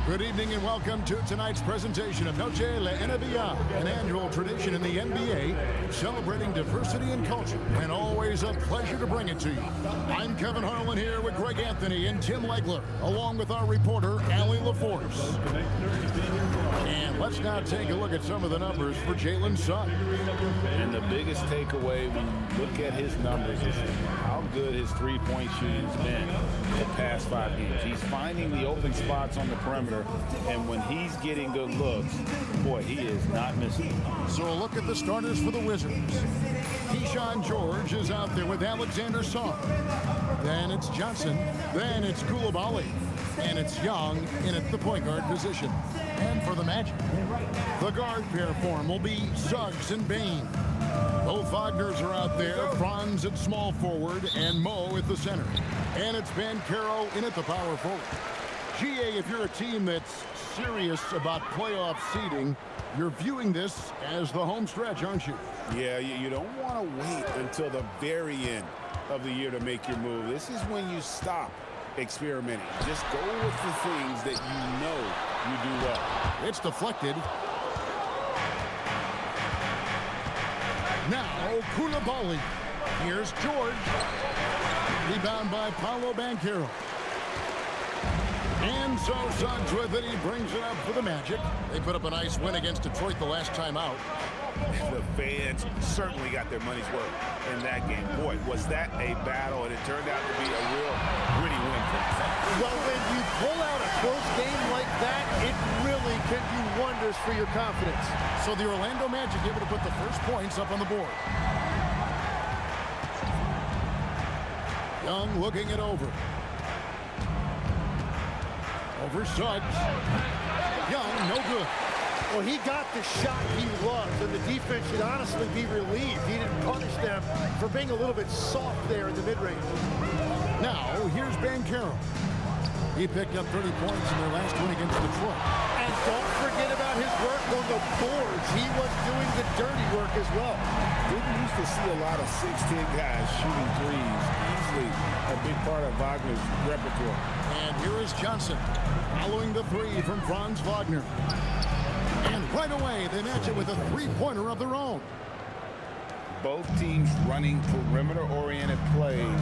Good evening and welcome to tonight's presentation of Noche La NBA, an annual tradition in the NBA celebrating diversity and culture, and always a pleasure to bring it to you. I'm Kevin Harlan here with Greg Anthony and Tim Legler, along with our reporter, Allie LaForce. And let's now take a look at some of the numbers for Jalen Suggs. And the biggest takeaway when you look at his numbers is how good his three-point shooting has been the past 5 games. He's finding the open spots on the perimeter, and when he's getting good looks, boy, he is not missing. So a look at the starters for the Wizards. Keyshawn George is out there with Alexander Song. Then it's Johnson. Then it's Coulibaly. And it's Young in at the point guard position. And for the Magic, the guard pair form will be Suggs and Bane. Both Wagners are out there, Franz at small forward and Mo at the center. And it's Banchero in at the power forward. GA, if you're a team that's serious about playoff seeding, you're viewing this as the home stretch, aren't you? Yeah, you don't want to wait until the very end of the year to make your move. This is when you stop experimenting. Just go with the things that you know you do well. It's deflected. Now, Coulibaly. Here's George. Rebound by Paolo Banchero. And so Suggs with it. He brings it up for the Magic. They put up a nice win against Detroit the last time out. The fans certainly got their money's worth in that game. Boy, was that a battle, and it turned out to be a real gritty win for them. Well, when you pull out a close game like that, it really can do wonders for your confidence. So the Orlando Magic able to put the first points up on the board. Young looking it over. Over Suggs. Young, no good. Well, he got the shot he loves, and the defense should honestly be relieved. He didn't punish them for being a little bit soft there in the mid-range. Now, here's Banchero. He picked up 30 points in their last win against Detroit. And don't forget about his work on the boards. He was doing the dirty work as well. Didn't used to see a lot of 6'10 guys shooting threes. Easily a big part of Wagner's repertoire. And here is Johnson following the three from Franz Wagner. And right away, they match it with a three-pointer of their own. Both teams running perimeter-oriented plays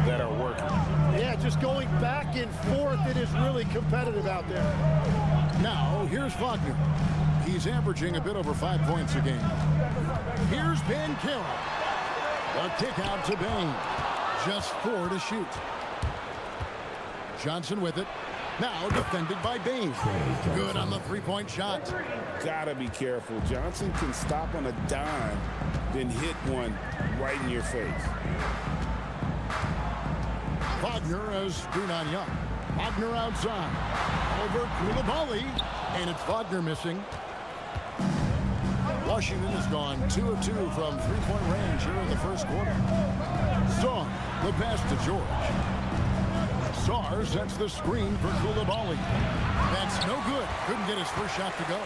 that are working. Yeah, just going back and forth. It is really competitive out there. Now, here's Wagner. He's averaging a bit over 5 points a game. Here's Banchero. A kick out to Bane. Just 4 to shoot. Johnson with it. Now defended by Bane. Good on the three-point shot. Gotta be careful. Johnson can stop on a dime, then hit one right in your face. Wagner has screen on Young. Wagner outside. Over Coulibaly. And it's Wagner missing. Washington has gone 2 of 2 from three-point range here in the first quarter. Song, the pass to George. Sarr sets the screen for Coulibaly. That's no good. Couldn't get his first shot to go.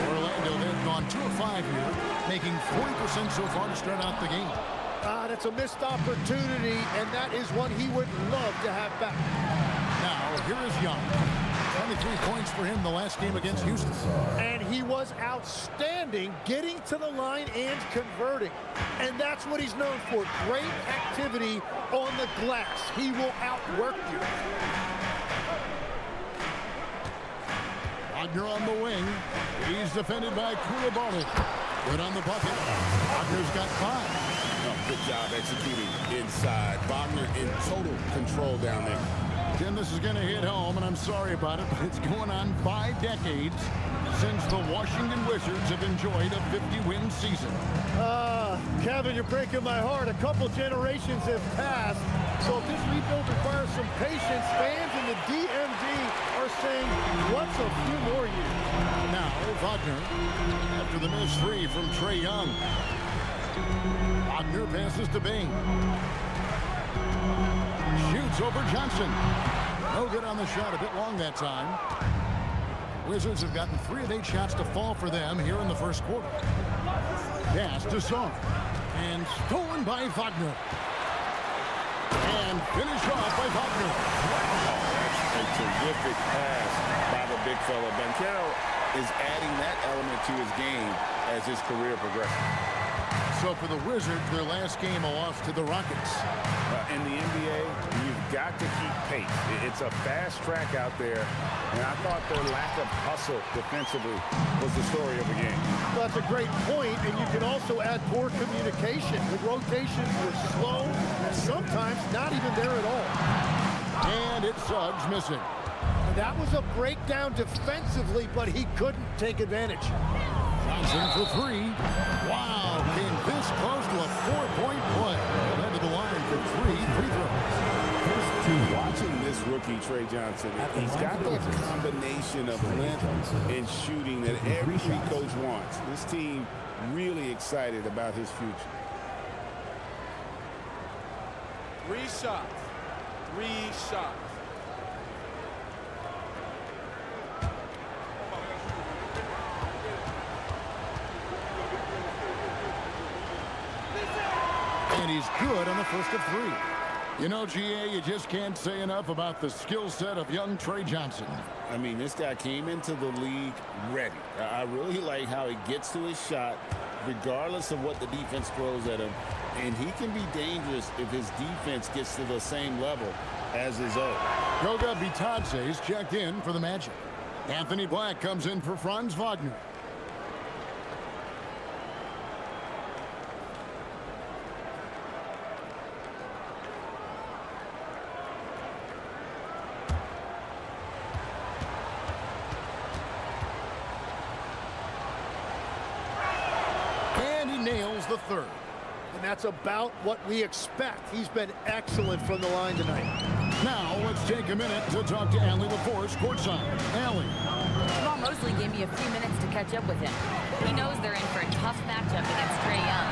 Orlando, they've gone 2 of 5 here, making 40% so far to start out the game. That's a missed opportunity, and that is what he would love to have back. Now, here is Young. 23 points for him the last game against Houston. And he was outstanding getting to the line and converting. And that's what he's known for. Great activity on the glass. He will outwork you. Wagner on the wing. He's defended by Coulibaly. Good on the bucket. Wagner's got 5. Good job executing inside. Wagner in total control down there. Jim, this is going to hit home, and I'm sorry about it, but it's going on 5 decades since the Washington Wizards have enjoyed a 50-win season. Kevin, you're breaking my heart. A couple generations have passed. So if this rebuild requires some patience, fans in the DMV are saying, what's a few more years? Now, Wagner, after the missed three from Trae Young. Wagner passes to Bane. Shoots over Johnson. No good on the shot, a bit long that time. Wizards have gotten 3 of 8 shots to fall for them here in the first quarter. Pass to Song. And stolen by Wagner. And finished off by Wagner. Oh, that's a terrific pass big fella. Banchero is adding that element to his game as his career progresses. So for the Wizards, their last game a loss to the Rockets. In the NBA, you've got to keep pace. It's a fast track out there, and I thought their lack of hustle defensively was the story of the game. Well, that's a great point, and you can also add poor communication. The rotations were slow, and sometimes not even there at all. And it's Suggs missing. That was a breakdown defensively, but he couldn't take advantage. Johnson for three. Wow, came this close to a 4-point play. Led to the line for three free throws. Watching this rookie, Trey Johnson, he's got that combination of length and shooting that every coach wants. This team really excited about his future. 3 shots. 3 shots. And he's good on the first of 3. You know, GA, you just can't say enough about the skill set of young Trey Johnson. I mean, this guy came into the league ready. I really like how he gets to his shot, regardless of what the defense throws at him. And he can be dangerous if his defense gets to the same level as his own. Goga Bitadze is checked in for the Magic. Anthony Black comes in for Franz Wagner. Nails the third. And that's about what we expect. He's been excellent from the line tonight. Now let's take a minute to talk to Allie LaForce courtside. Allie. Jamal Mosley gave me a few minutes to catch up with him. He knows they're in for a tough matchup against Trae Young.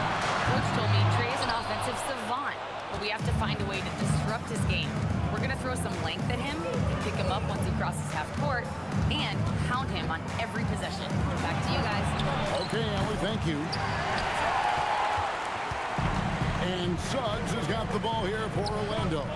Coach told me Trae is an offensive savant, but we have to find a way to disrupt his game. We're going to throw some length at him, pick him up once he crosses half court, and hound him on every possession. Back to you guys. Okay, Allie, thank you. And Suggs has got the ball here for Orlando.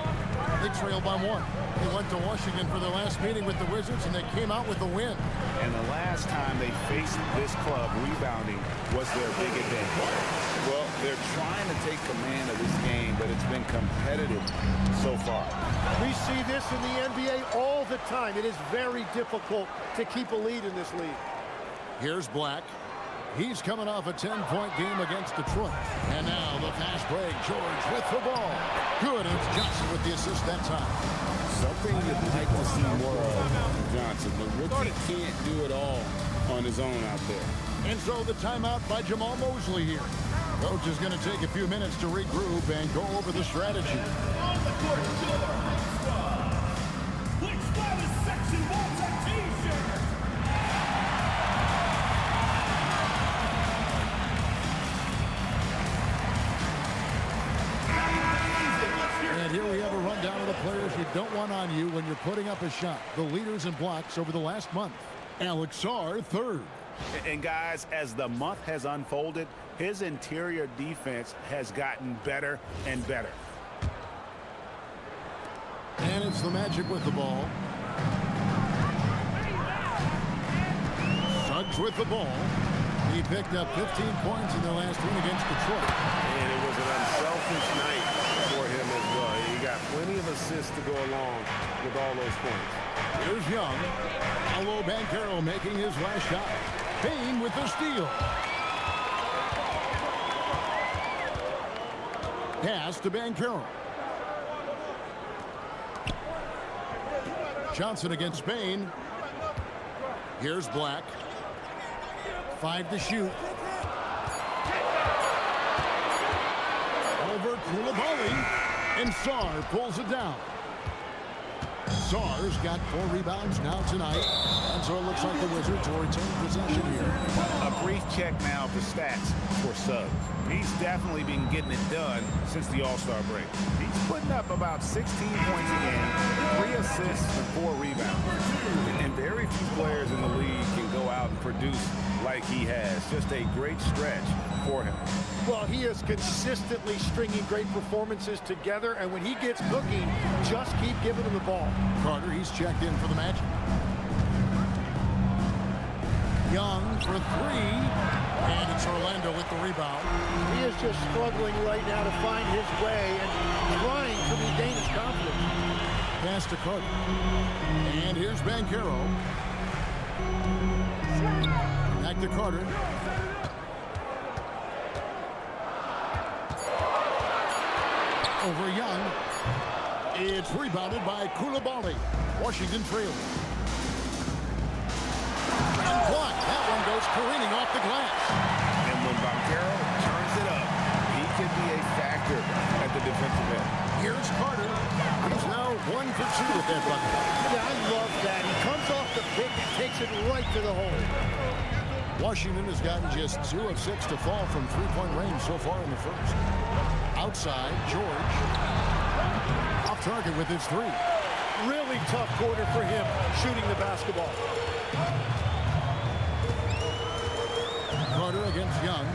They trail by 1. They went to Washington for their last meeting with the Wizards, and they came out with a win. And the last time they faced this club, rebounding was their big advantage. Well, they're trying to take command of this game, but it's been competitive so far. We see this in the NBA all the time. It is very difficult to keep a lead in this league. Here's Black. He's coming off a 10-point game against Detroit. And now the fast break. George with the ball. Good, and it's Johnson with the assist that time. Something you'd like to see more of Johnson. The rookie can't do it all on his own out there. And so the timeout by Jamal Mosley here. Coach is going to take a few minutes to regroup and go over the strategy. On the court, which by the section wants a t-shirt. And here we have a rundown of the players you don't want on you when you're putting up a shot. The leaders in blocks over the last month. Alex Sarr, third. And guys, as the month has unfolded, his interior defense has gotten better and better. And it's the Magic with the ball. Suggs with the ball. He picked up 15 points in their last win against Detroit. And it was an unselfish night for him as well. He got plenty of assists to go along with all those points. Here's Young. Paolo Banchero making his last shot. Payne with the steal. Pass to Banchero. Johnson against Payne. Here's Black. 5 to shoot. Over Koulibaly. And Sarr pulls it down. Sarr's got 4 rebounds now tonight. And so it looks like the Wizards will retain possession here. A brief check now of the stats for Suggs. He's definitely been getting it done since the All-Star break. He's putting up about 16 points a game, 3 assists, and 4 rebounds. And very few players in the league can go out and produce like he has. Just a great stretch for him. Well, he is consistently stringing great performances together, and when he gets cooking, just keep giving him the ball. Carter, he's checked in for the Magic. Young for three. And it's Orlando with the rebound. He is just struggling right now to find his way and trying to regain his confidence. Pass to Carter. And here's Banchero. Back to Carter. Over Young. It's rebounded by Coulibaly. Washington trails. And blocked. That one goes careening off the glass. And when Banchero turns it up, he can be a factor at the defensive end. Here's Carter. He's now 1 for 2 with that bucket. Yeah, I love that. He comes off the pick and takes it right to the hole. Washington has gotten just 2 of 6 to fall from three-point range so far in the first. Outside, George. Off target with his three. Really tough quarter for him shooting the basketball. Carter against Young.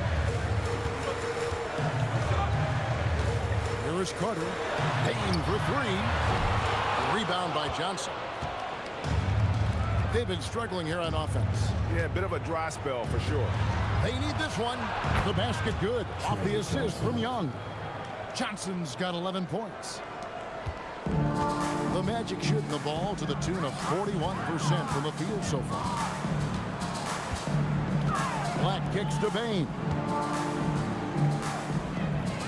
Here is Carter. Payne for three. Rebound by Johnson. They've been struggling here on offense. Yeah, a bit of a dry spell for sure. They need this one. The basket good. Off the assist from Young. Johnson's got 11 points. The Magic shooting the ball to the tune of 41% from the field so far. Black kicks to Bane.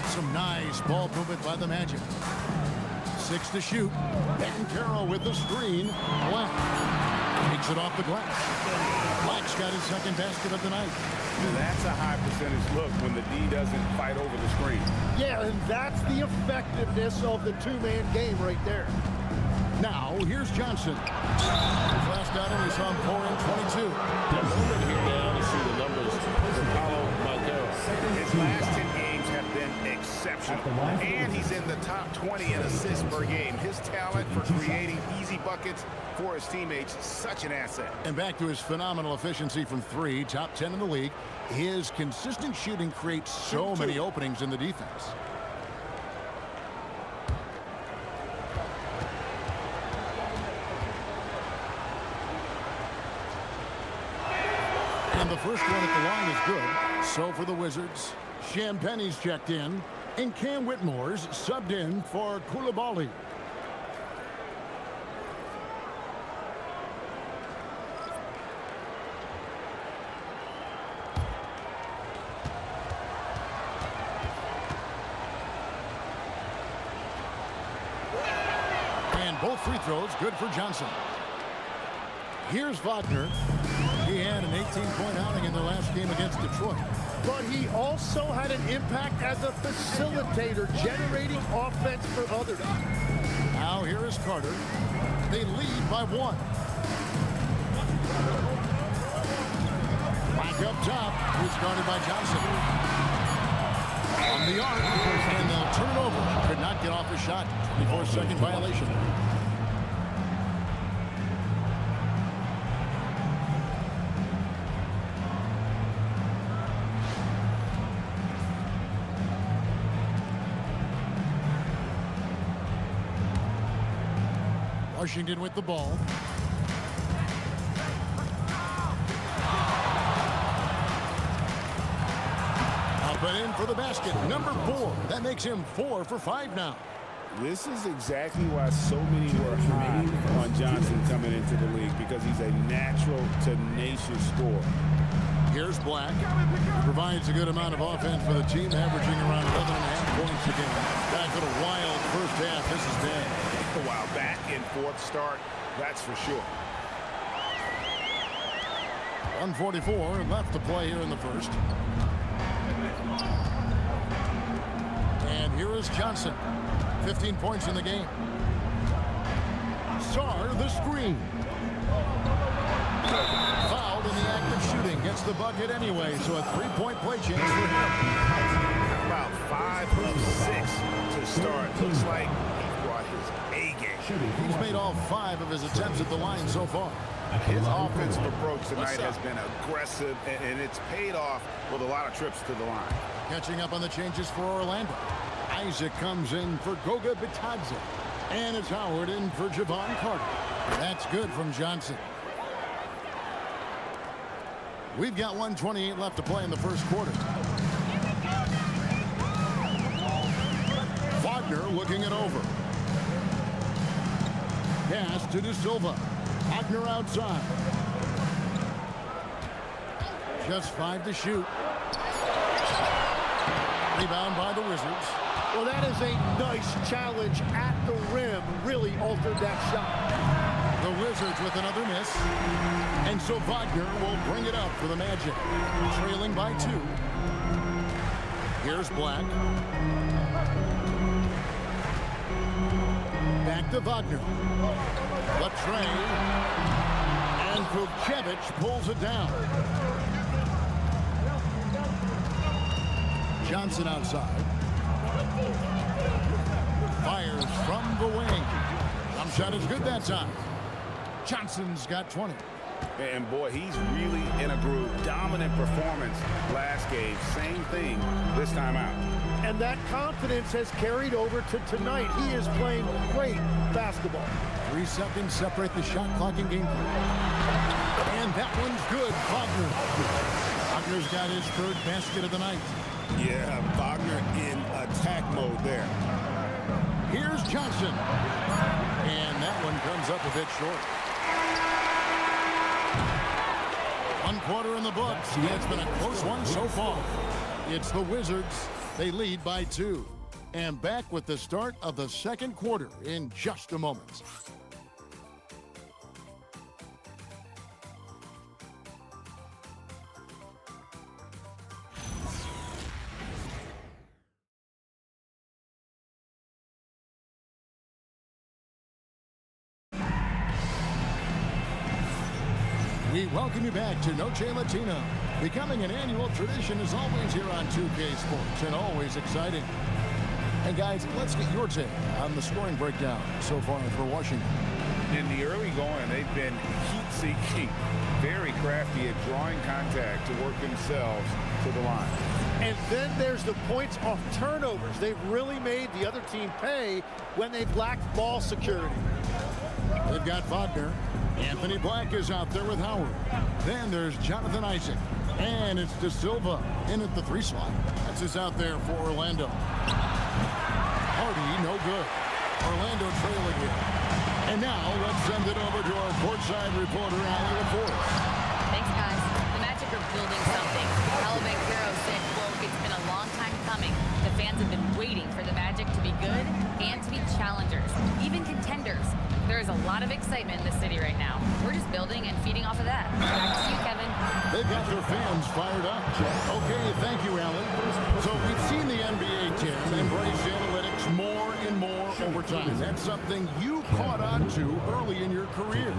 Some nice ball movement by the Magic. 6 to shoot. Banchero with the screen. Black takes it off the glass. Black's got his second basket of the night. That's a high percentage look when the D doesn't fight over the screen. Yeah, and that's the effectiveness of the two-man game right there. Now, here's Johnson. His last outing, we saw him pour in 22. Here now to see the numbers from Paulo Banchero. His last 10 games have been exceptional. And he's in the top 20 in assists per game. His talent for creating easy buckets for his teammates, such an asset. And back to his phenomenal efficiency from three, top 10 in the league. His consistent shooting creates so many openings in the defense. And the first one at the line is good. So for the Wizards, Champagne's checked in, and Cam Whitmore's subbed in for Coulibaly. And both free throws good for Johnson. Here's Wagner. He had an 18-point outing in the last game against Detroit. But he also had an impact as a facilitator, generating offense for others. Now here is Carter. They lead by 1. Back up top. He's guarded by Johnson. On the arc, and they'll turn it over. Could not get off a shot. 24-second violation. Washington with the ball. Up and in for the basket. Number 4. That makes him 4 for 5 now. This is exactly why so many were high on Johnson coming into the league, because he's a natural, tenacious scorer. Here's Black. Provides a good amount of offense for the team, averaging around 11.5 points a game. Back with a wild first half. This is bad. A while back in fourth start, that's for sure. 1:44 left to play here in the first. And here is Johnson. 15 points in the game. Sarr the screen. Fouled in the act of shooting. Gets the bucket anyway, so a 3-point play chance for him. About 5 of 6 to start. Looks like he brought his A game. He's made all 5 of his attempts at the line so far. His offensive approach tonight has been aggressive, and it's paid off with a lot of trips to the line. Catching up on the changes for Orlando. Isaac comes in for Goga Bitadze. And it's Howard in for Javon Carter. That's good from Johnson. We've got 1:28 left to play in the first quarter. Wagner looking it over. Pass to De Silva. Wagner outside. Just 5 to shoot. Rebound by the Wizards. Well, that is a nice challenge at the rim. Really altered that shot. The Wizards with another miss. And so Wagner will bring it up for the Magic. Trailing by 2. Here's Black. Back to Wagner. Latre. And Vukcevic pulls it down. Johnson outside. Fires from the wing. Jump shot is good that time. Johnson's got 20. And boy, he's really in a groove. Dominant performance last game. Same thing this time out. And that confidence has carried over to tonight. He is playing great basketball. 3 seconds separate the shot clock and game clock. And that one's good. Wagner. Wagner's got his 3rd basket of the night. Yeah, Wagner in attack mode there. Here's Johnson. And that one comes up a bit short. 1 quarter in the books. Yeah, it's been a close one so far. It's the Wizards. They lead by 2. And back with the start of the second quarter in just a moment. We welcome you back to Noche Latino. Becoming an annual tradition is always here on 2K Sports and always exciting. And guys, let's get your take on the scoring breakdown so far for Washington. In the early going, they've been heat-seeking, very crafty at drawing contact to work themselves to the line. And then there's the points off turnovers. They've really made the other team pay when they've lacked ball security. They've got Wagner. Anthony Black is out there with Howard. Then there's Jonathan Isaac. And it's De Silva in at the 3 slot. That's us out there for Orlando. Hardy, no good. Orlando trailing here. And now let's send it over to our courtside reporter, Allie LaForce. Thanks, guys. The Magic are building something. Calvin Caro said, quote, "It's been a long time coming. The fans have been waiting for the Magic to be good and to be challengers, even contenders. There is a lot of excitement in the city right now. We're just building and feeding off of that." Back to you, Kevin. They've got their fans fired up. Okay, thank you, Allie. So we've seen the NBA team embrace analytics more and more over time. That's something you caught on to early in your career.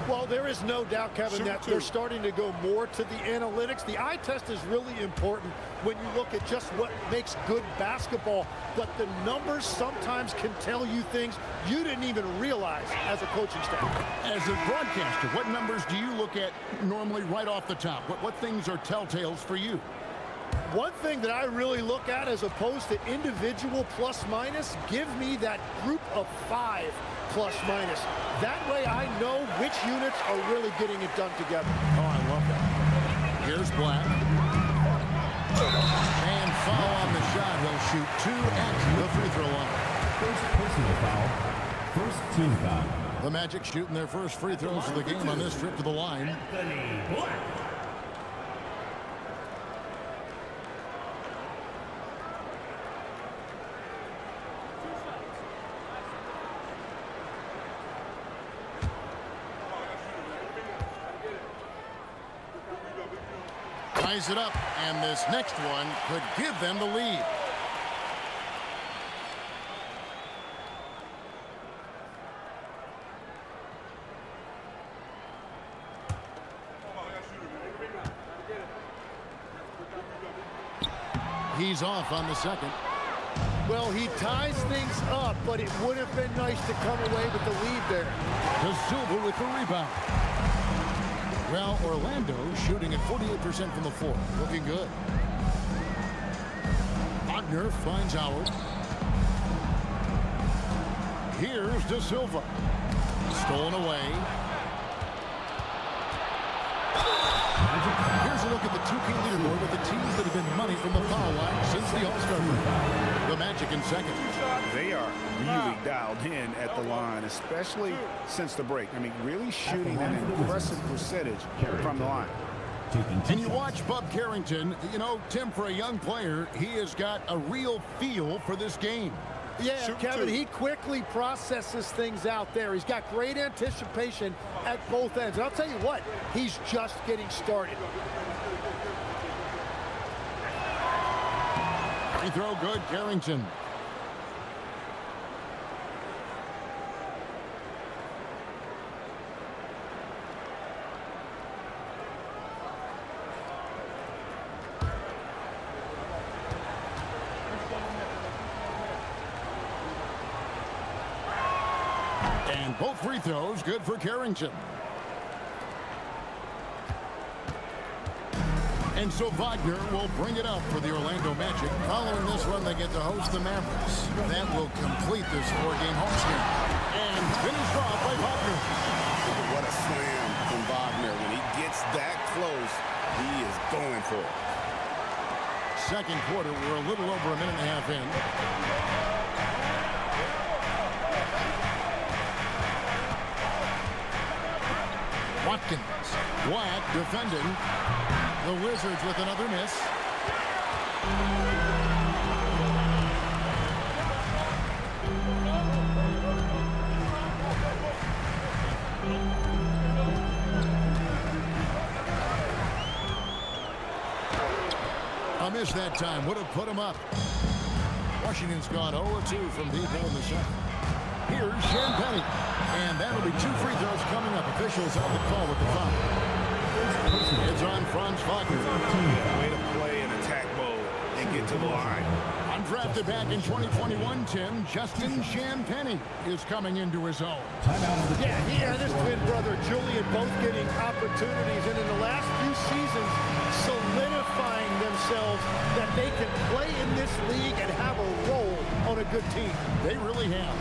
Well, there is no doubt, Kevin, that they're starting to go more to the analytics. The eye test is really important when you look at just what makes good basketball. But the numbers sometimes can tell you things you didn't even realize as a coaching staff. As a broadcaster, what numbers do you look at normally right off the top? What things are telltales for you? One thing that I really look at as opposed to individual plus minus, give me that group of 5 plus minus. That way I know which units are really getting it done together. Oh, I love that. Here's Black. And foul on the shot. He'll shoot 2 at the free throw line. First personal foul. First team foul. The Magic shooting their first free throws of the game on this trip to the line. Anthony Black. Ties it up, and this next one could give them the lead. He's off on the second. Well, he ties things up, but it would have been nice to come away with the lead there. De Silva with the rebound. Well, Orlando shooting at 48% from the floor. Looking good. Wagner finds Howard. Here's De Silva. Stolen away. Magic foul. from the foul line since the All-Star break. The Magic in second. They are really dialed in at the line, especially since the break. I mean, really shooting an impressive percentage from the line. And you watch Bub Carrington, you know, Tim, for a young player, he has got a real feel for this game. Yeah, Kevin, he quickly processes things out there. He's got great anticipation at both ends. And I'll tell you what, he's just getting started. Free throw good, Carrington. And both free throws good for Carrington. And so Wagner will bring it up for the Orlando Magic. Following this run, they get to host the Mavericks. That will complete this four-game homestand. And finished off by Wagner. What a slam from Wagner. When he gets that close, he is going for it. Second quarter, we're a little over a minute and a half in. Watkins, Watt defending. The Wizards with another miss. A miss that time would have put him up. Washington's gone 0-2 from deep in the second. Here's Champagne. And that'll be two free throws coming up. Officials on the call with the foul. It's on Franz Wagner. Way to play in attack mode and get to the line. Undrafted back in 2021, Tim, Justin Champagne is coming into his own. Yeah, he and his twin brother Julian both getting opportunities, and in the last few seasons solidifying themselves that they can play in this league and have a role on a good team. They really have.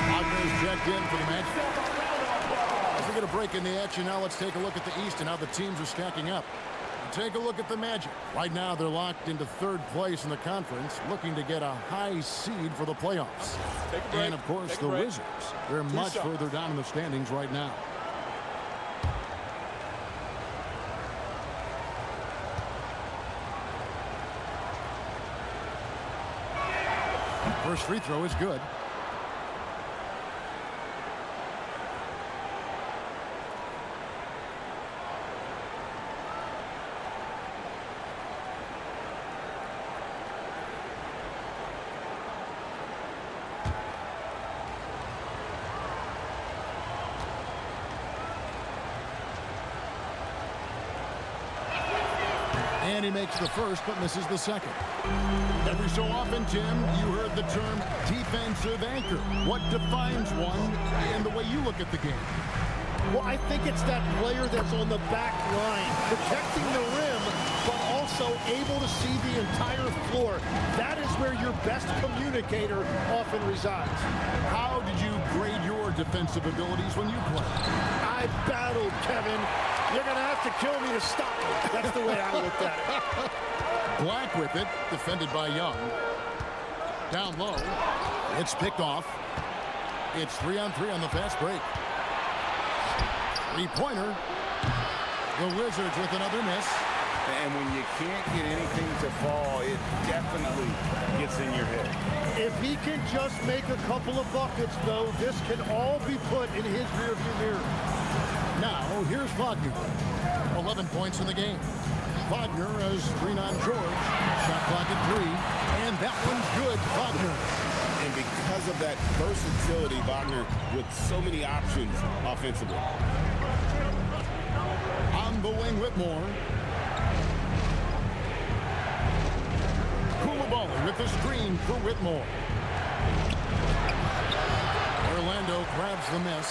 Wagner's checked in for the Magic. As we get a break in the action, now let's take a look at the East and how the teams are stacking up. Take a look at the Magic. Right now, they're locked into third place in the conference, looking to get a high seed for the playoffs. And, of course, the Wizards. They're much further down in the standings right now. First free throw is good. And he makes the first, but misses the second. Every so often, Tim, you heard the term defensive anchor. What defines one in the way you look at the game? Well, I think it's that player that's on the back line, protecting the rim, but also able to see the entire floor. That is where your best communicator often resides. How did you grade your defensive abilities when you played? I battled, Kevin. You're going to have to kill me to stop it. That's the way I looked at it. Black with it, defended by Young. Down low. It's picked off. It's 3-on-3 on the fast break. Three-pointer. The Wizards with another miss. And when you can't get anything to fall, it definitely gets in your head. If he can just make a couple of buckets, though, this can all be put in his rearview mirror. Now, here's Wagner. 11 points in the game. Wagner has screen on George. Shot clock at 3. And that one's good. Wagner. And because of that versatility, Wagner with so many options offensively. On the wing, Whitmore. Koulibaly with the screen for Whitmore. Orlando grabs the miss.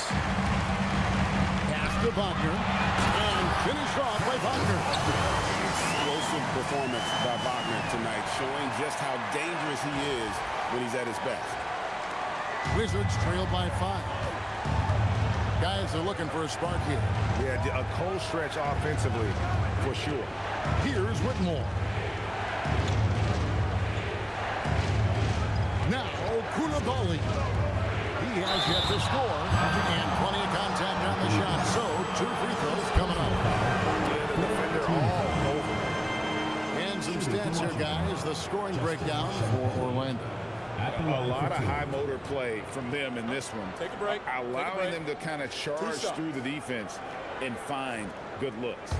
Pass to Wagner. And finished off by Wagner. Explosive performance by Wagner tonight, showing just how dangerous he is when he's at his best. Wizards trail by 5. Guys are looking for a spark here. Yeah, a cold stretch offensively for sure. Here's Whitmore. Now, Koulibaly. He has yet to score, and plenty of contact on the shot. So, 2 free throws coming up. Yeah, the defender all over. And some stats here, guys. The scoring breakdown for Orlando. A lot of high motor play from them in this one. Take a break. Allowing them to kind of charge through the defense and find good looks.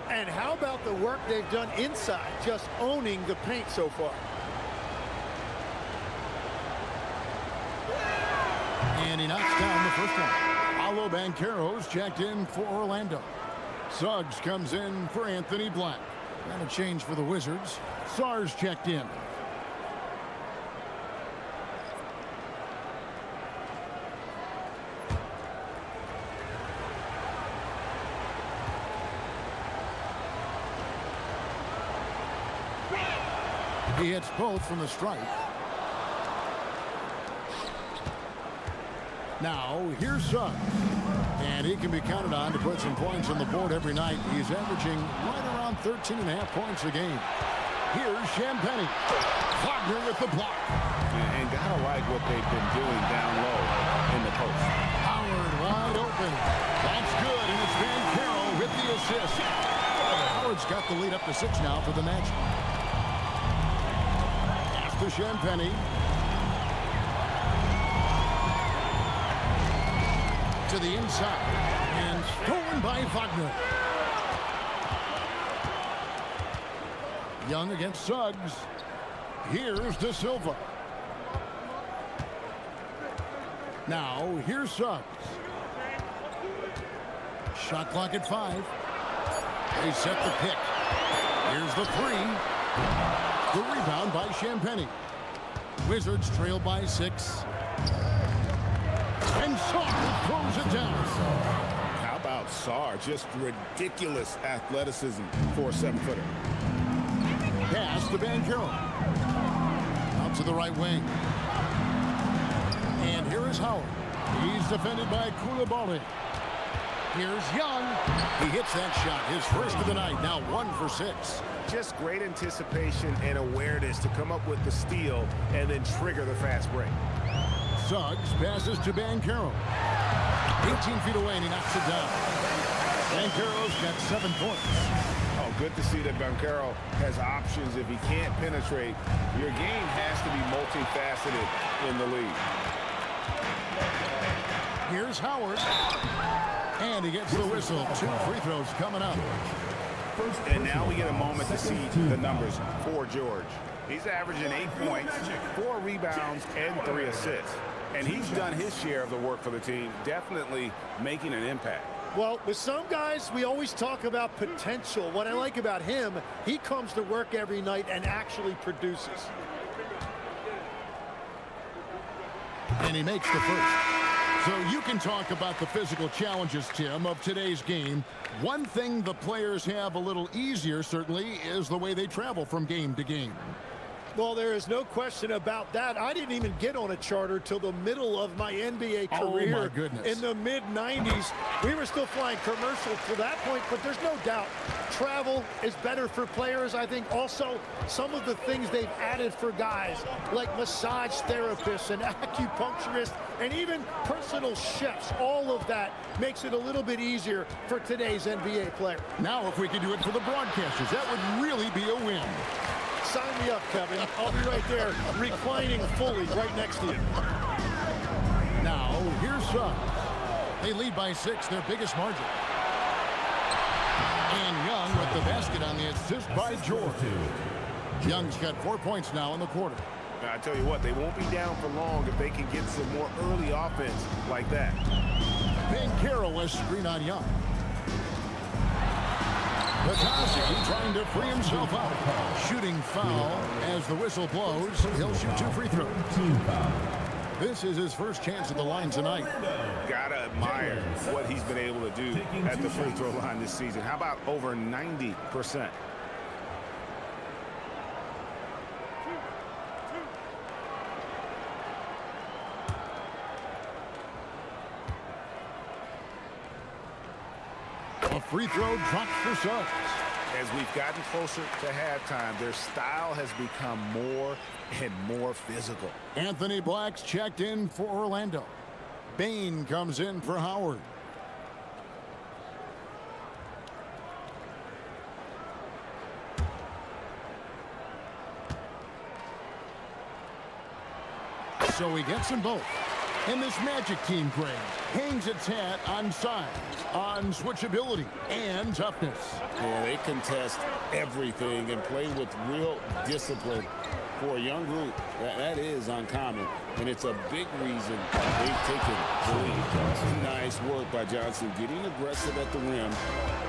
And how about the work they've done inside, just owning the paint so far? And he knocks down the first one. Paolo Banchero's checked in for Orlando. Suggs comes in for Anthony Black. And a change for the Wizards. Sarge checked in. He hits both from the stripe. Now, here's Suggs. And he can be counted on to put some points on the board every night. He's averaging right around 13.5 points a game. Here's Champagnie. Wagner with the block. And gotta like what they've been doing down low in the post. Howard wide open. That's good, and it's Banchero with the assist. Howard's got the lead up to 6 now for the Magic. Pass to Champagnie. To the inside, and stolen by Wagner. Young against Suggs. Here's De Silva. Now, here's Suggs. Shot clock at 5. They set the pick. Here's the 3. The rebound by Champagnie. Wizards trail by 6. And Sarge throws it down. How about Sarge? Just ridiculous athleticism for a 7-footer. Pass to Banchero. Out to the right wing. And here is Howard. He's defended by Koulibaly. Here's Young. He hits that shot. His first of the night. Now 1 for 6. Just great anticipation and awareness to come up with the steal and then trigger the fast break. Suggs passes to Banchero. 18 feet away, and he knocks it down. Banchero's got 7 points. Oh, good to see that Banchero has options. If he can't penetrate, your game has to be multifaceted in the league. Here's Howard. And he gets the whistle. 2 free throws coming up. And now we get a moment to see the numbers for George. He's averaging 8 points, 4 rebounds, and 3 assists. And he's done his share of the work for the team, definitely making an impact. Well, with some guys, we always talk about potential. What I like about him, he comes to work every night and actually produces. And he makes the first. So you can talk about the physical challenges, Tim, of today's game. One thing the players have a little easier, certainly, is the way they travel from game to game. Well, there is no question about that. I didn't even get on a charter till the middle of my NBA career. Oh, my goodness. In the mid-90s. We were still flying commercial to that point, but there's no doubt travel is better for players. I think also some of the things they've added for guys like massage therapists and acupuncturists and even personal chefs, all of that makes it a little bit easier for today's NBA player. Now, if we could do it for the broadcasters, that would really be a win. Sign me up, Kevin. I'll be right there, reclining fully right next to you. Now, here's Suggs. They lead by 6, their biggest margin. And Young with the basket on the assist by George. Young's got 4 points now in the quarter. I tell you what, they won't be down for long if they can get some more early offense like that. Banchero a screen on Young. Patasi trying to free himself out. Shooting foul as the whistle blows. He'll shoot 2 free throws. This is his first chance at the line tonight. Gotta admire what he's been able to do at the free throw line this season. How about over 90%? A free throw dropped for Suggs. As we've gotten closer to halftime, their style has become more and more physical. Anthony Black's checked in for Orlando. Bain comes in for Howard. So he gets them both. And this Magic team, Greg, hangs its hat on size, on switchability, and toughness. Yeah, they contest everything and play with real discipline. For a young group, that is uncommon, and it's a big reason they've taken the lead. Nice work by Johnson, getting aggressive at the rim.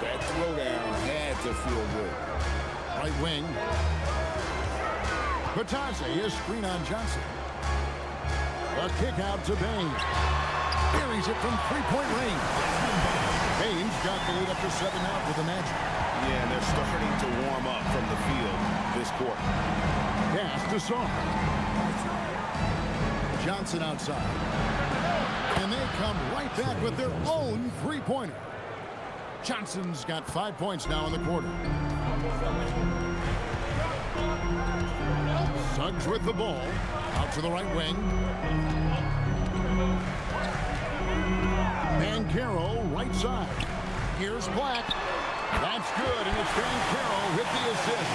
That throwdown had to feel good. Right wing. Batadze is screen on Johnson. A kick out to Bain. Buries it from three-point range. Bain's got the lead up to 7 out with the Magic. Yeah, and they're starting to warm up from the field this quarter. Pass to Song. Johnson outside. And they come right back with their own three-pointer. Johnson's got 5 points now in the quarter. Suggs with the ball. Out to the right wing. Banchero right side. Here's Black. That's good, and it's Banchero with the assist.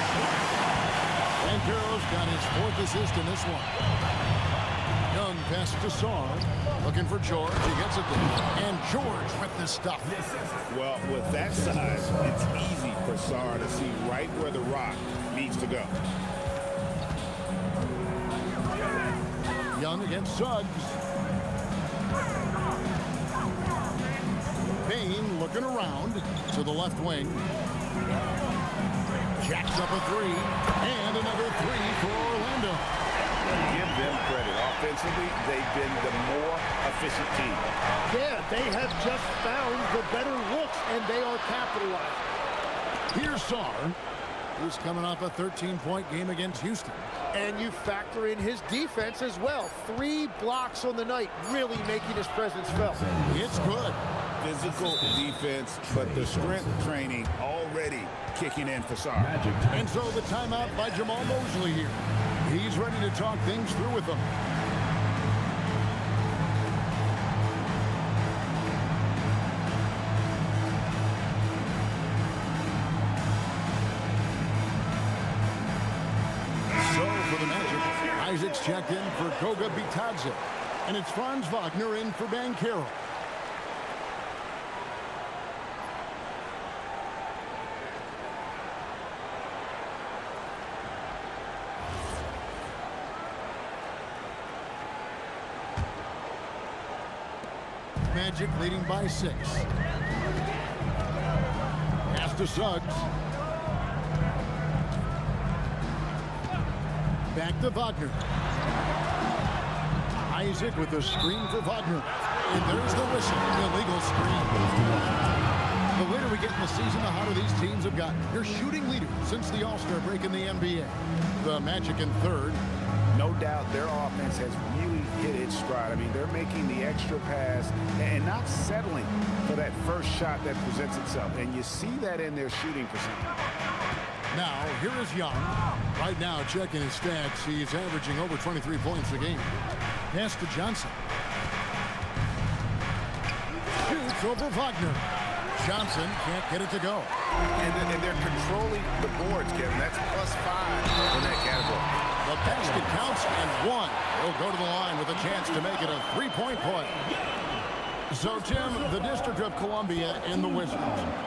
Banchero's got his 4th assist in this one. Young pass to Sarr. Looking for George. He gets it there. And George with the stuff. Well, with that size, it's easy for Sarr to see right where the rock needs to go. Young against Suggs. Bain looking around to the left wing. Jacks up a 3. And another 3 for Orlando. Give them credit. Offensively, they've been the more efficient team. Yeah, they have just found the better looks, and they are capitalizing. Here's Sarr, who's coming off a 13-point game against Houston. And you factor in his defense as well. 3 blocks on the night, really making his presence felt. It's good. Physical defense, but the strength training already kicking in for Sarr. And so the timeout by Jamal Mosley here. He's ready to talk things through with them. Isaac's checked in for Goga Bitadze. And it's Franz Wagner in for Banchero. Magic leading by 6. Pass to Suggs. Back to Wagner. Isaac with the screen for Wagner. And there's the whistle. Illegal screen. The later we get in the season, the hotter these teams have gotten. They're shooting leaders since the All-Star break in the NBA. The Magic in 3rd. No doubt their offense has really hit its stride. I mean, they're making the extra pass and not settling for that first shot that presents itself. And you see that in their shooting percentage. Now, here is Young. Right now, checking his stats, he's averaging over 23 points a game. Pass to Johnson. Shoots over Wagner. Johnson can't get it to go. And they're controlling the boards, Kevin. That's +5 in that category. The basket counts and 1. He'll go to the line with a chance to make it a 3-point play. So, Tim, the District of Columbia and the Wizards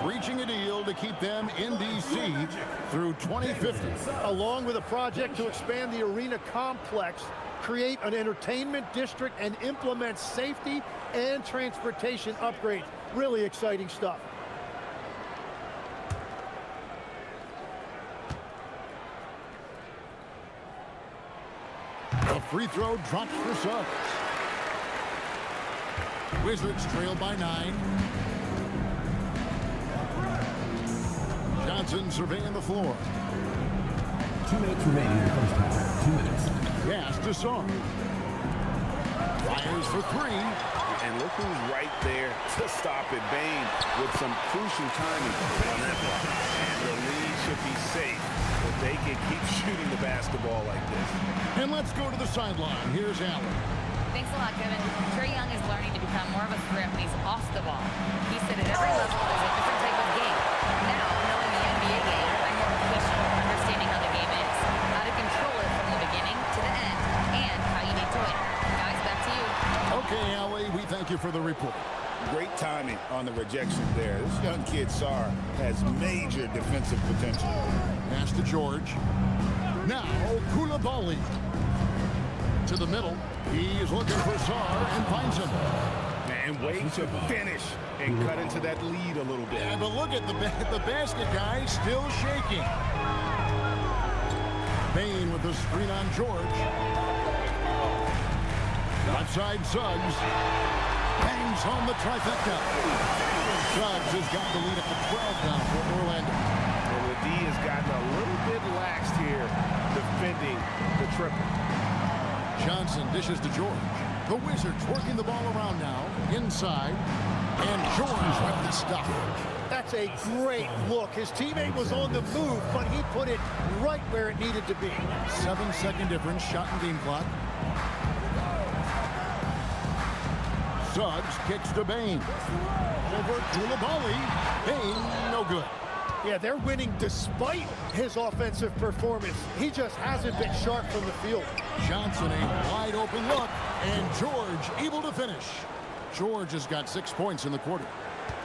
reaching a deal to keep them in D.C. through 2050. Along with a project to expand the arena complex, create an entertainment district, and implement safety and transportation upgrades. Really exciting stuff. A free throw dropped for Suggs. Wizards trail by 9. Johnson surveying the floor. 2 minutes remaining in the first half. 2 minutes. Pass to Song. Fires for 3. And look who's right there to stop it. Bane with some crucial timing on that block. And the lead should be safe if they can keep shooting the basketball like this. And let's go to the sideline. Here's Allen. Thanks a lot, Kevin. Trae Young is learning to become more of a threat when he's off the ball. He said at every level there's a different type of game. Now, knowing the NBA game, I'm more patient, understanding how the game is, how to control it from the beginning to the end, and how you need to win. Guys, back to you. Okay, Allie, we thank you for the report. Great timing on the rejection there. This young kid, Sar, has major defensive potential. Pass to George. Now, Koulibaly. To the middle. He is looking for Sar and finds him. And wait to finish and cut into that lead a little bit. Yeah, but look at the basket guy still shaking. Bane with the screen on George. Left side Suggs. Bangs home the trifecta. Suggs has got the lead up to 12 now for Orlando. Well, the D has gotten a little bit laxed here defending the triple. Johnson dishes to George. The Wizards working the ball around now. Inside. And George with the stuff. That's a great look. His teammate was on the move, but he put it right where it needed to be. 7-second difference. Shot and game clock. Suggs kicks to Bane. Over Koulibaly. Bane, no good. Yeah, they're winning despite his offensive performance. He just hasn't been sharp from the field. Johnson, a wide open look, and George able to finish. George has got 6 points in the quarter.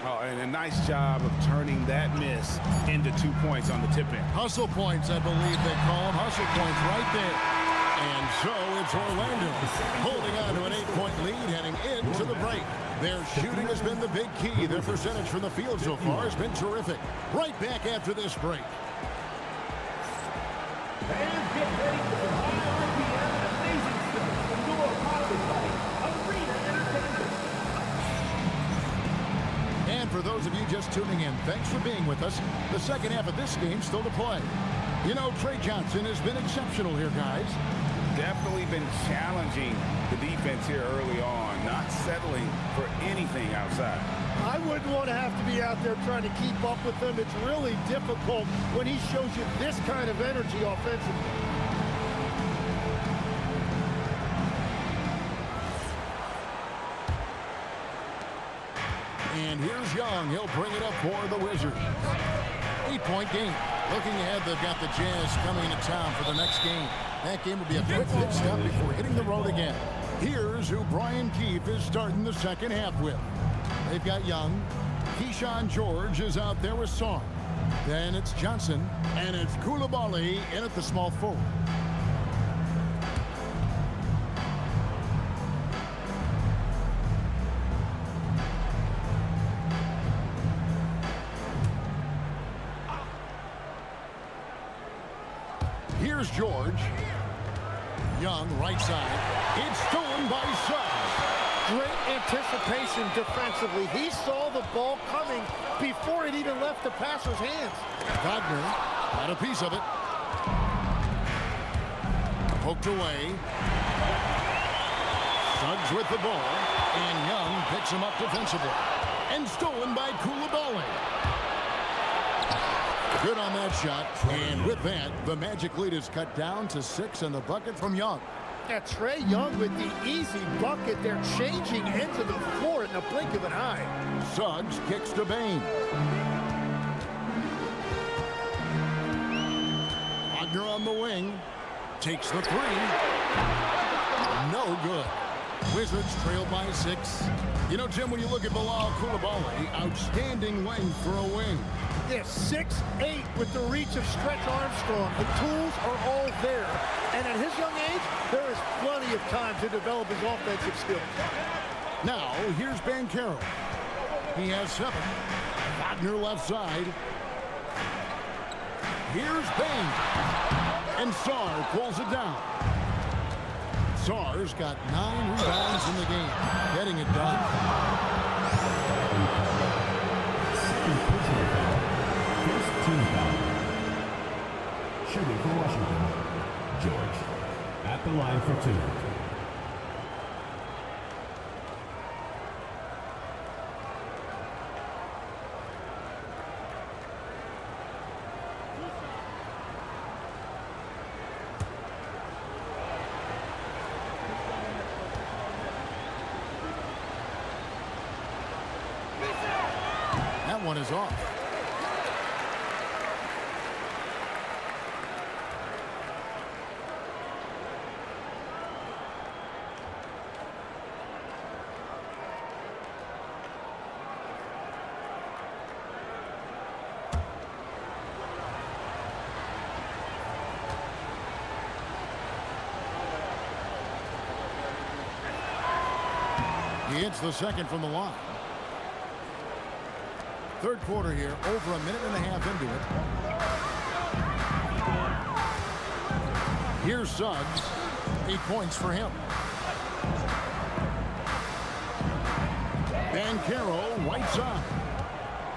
Oh, and a nice job of turning that miss into 2 points on the tip in. Hustle points, I believe they call them. Hustle points right there. And so it's Orlando holding on to an 8-point lead heading into the break. Their shooting has been the big key. Their percentage from the field so far has been terrific. Right back after this break. Fans, get ready for some high RPM and amazing stuff from your powered by Arena Entertainment. And for those of you just tuning in, thanks for being with us. The second half of this game still to play. You know, Trae Johnson has been exceptional here, guys. Definitely been challenging the defense here early on, not settling for anything outside. I wouldn't want to have to be out there trying to keep up with them. It's really difficult when he shows you this kind of energy offensively. And here's Young. He'll bring it up for the Wizards. 8-point game. Looking ahead, they've got the Jazz coming into town for the next game. That game will be a quick pit stop before hitting the road again. Here's who Brian Keefe is starting the second half with. They've got Young. Keyshawn George is out there with Song. Then it's Johnson, and it's Koulibaly in at the small forward. Here's George. Young, right side. It's stolen by Suggs. Great anticipation defensively. He saw the ball coming before it even left the passer's hands. Wagner got a piece of it. Poked away. Suggs with the ball. And Young picks him up defensively. And stolen by Koulibaly. Good on that shot. And with that, the Magic lead is cut down to 6 and the bucket from Young. Yeah, Trae Young with the easy bucket. They're changing into the floor in the blink of an eye. Suggs kicks to Bane. Wagner on the wing. Takes the three. No good. Wizards trail by 6. You know, Jim, when you look at Bilal Koulibaly, outstanding length for a wing. Yeah, 6'8" with the reach of Stretch Armstrong. The tools are all there. And at his young age, there is plenty of time to develop his offensive skills. Now, here's Banchero. He has 7. Wagner left side. Here's Bane. And Sarr pulls it down. Sarr's got 9 rebounds in the game, getting it done. First team foul. Shooting for Washington, George. At the line for 2. that one is off. He hits the second from the line. Third quarter here, over a minute and a half into it. Here's Suggs. 8 points for him. Banchero, right side.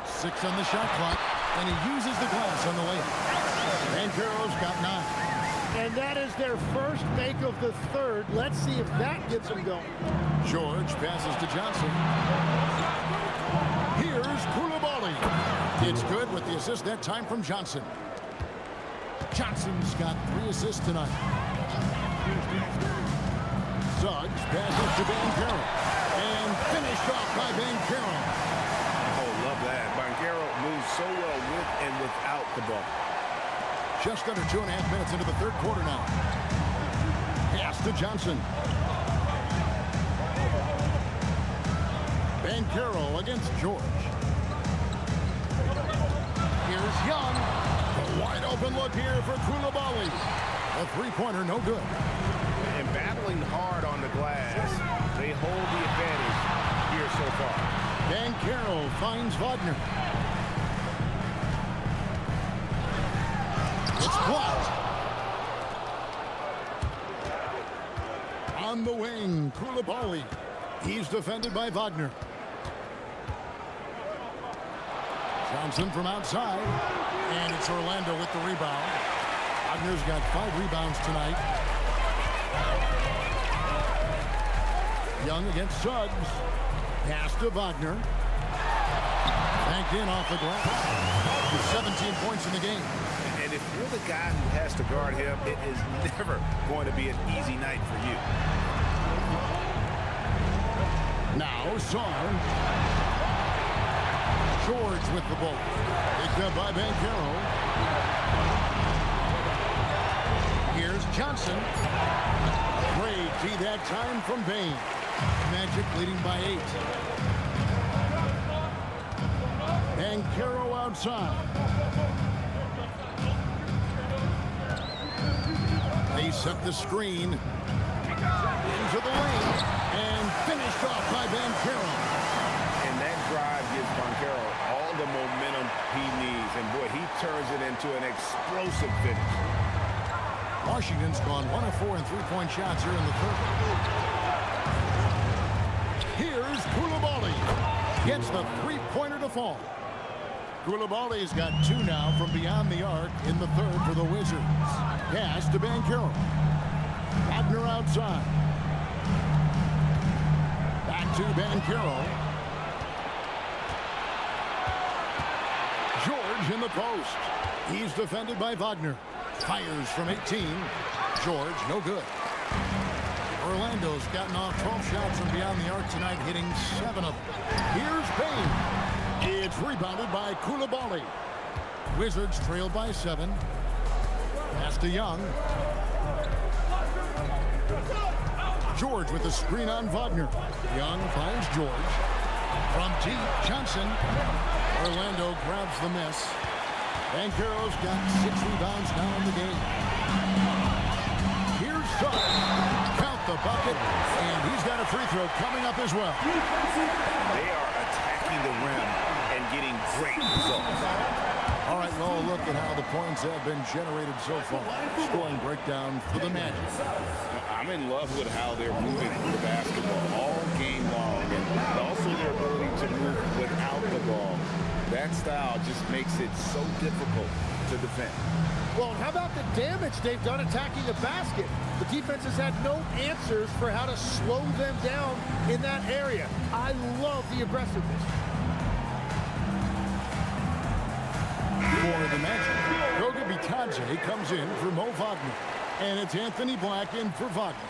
6 on the shot clock, and he uses the glass on the layup. Banchero's got 9. And that is their first make of the third. Let's see if that gets them going. George passes to Johnson. Here's Koulibaly. It's good with the assist that time from Johnson. Johnson's got 3 assists tonight. Suggs passes to Banchero. And finished off by Banchero. Oh, love that. Banchero moves so well with and without the ball. Just under 2.5 minutes into the third quarter now. Pass to Johnson. Banchero against George. Here's Young. A wide open look here for Koulibaly. A three-pointer, no good. And battling hard on the glass, they hold the advantage here so far. Banchero finds Wagner. It's blocked. On the wing, Koulibaly. He's defended by Wagner. Johnson from outside. And it's Orlando with the rebound. Wagner's got 5 rebounds tonight. Young against Suggs. Pass to Wagner. Banked in off the glass. 17 points in the game. And if you're the guy who has to guard him, it is never going to be an easy night for you. Now, Sarr. George with the ball. Picked up by Banchero. Here's Johnson. Great D that time from Bain. Magic leading by 8. Banchero outside. They set the screen. Into the lane. And finished off by Banchero. And that drive gives Banchero all the momentum he needs. And boy, he turns it into an explosive finish. Washington's gone 1 of 4 in three-point shots here in the third. Here's Koulibaly. Gets the three-pointer to fall. Koulibaly's got 2 now from beyond the arc in the third for the Wizards. Pass to Banchero. Wagner outside. Back to Banchero. George in the post. He's defended by Wagner. Fires from 18. George, no good. Orlando's gotten off 12 shots from beyond the arc tonight, hitting 7 of them. Here's Bain. It's rebounded by Koulibaly. Wizards trail by 7. Pass to Young. George with the screen on Wagner. Young finds George. From deep, Johnson. Orlando grabs the miss. Banchero's got 6 rebounds now in the game. Here's Suggs. Count the bucket, and he's got a free throw coming up as well. They are attacking the rim and getting great results. All right, well, look at how the points have been generated so far. Scoring breakdown for the Magic. I'm in love with how they're moving the basketball all game long, and also their ability to move without the ball. That style just makes it so difficult to defend. Well, how about the damage they've done attacking the basket? The defense has had no answers for how to slow them down in that area. I love the aggressiveness. For the Magic, Goga Bitadze comes in for Mo Wagner. And it's Anthony Black in for Wagner.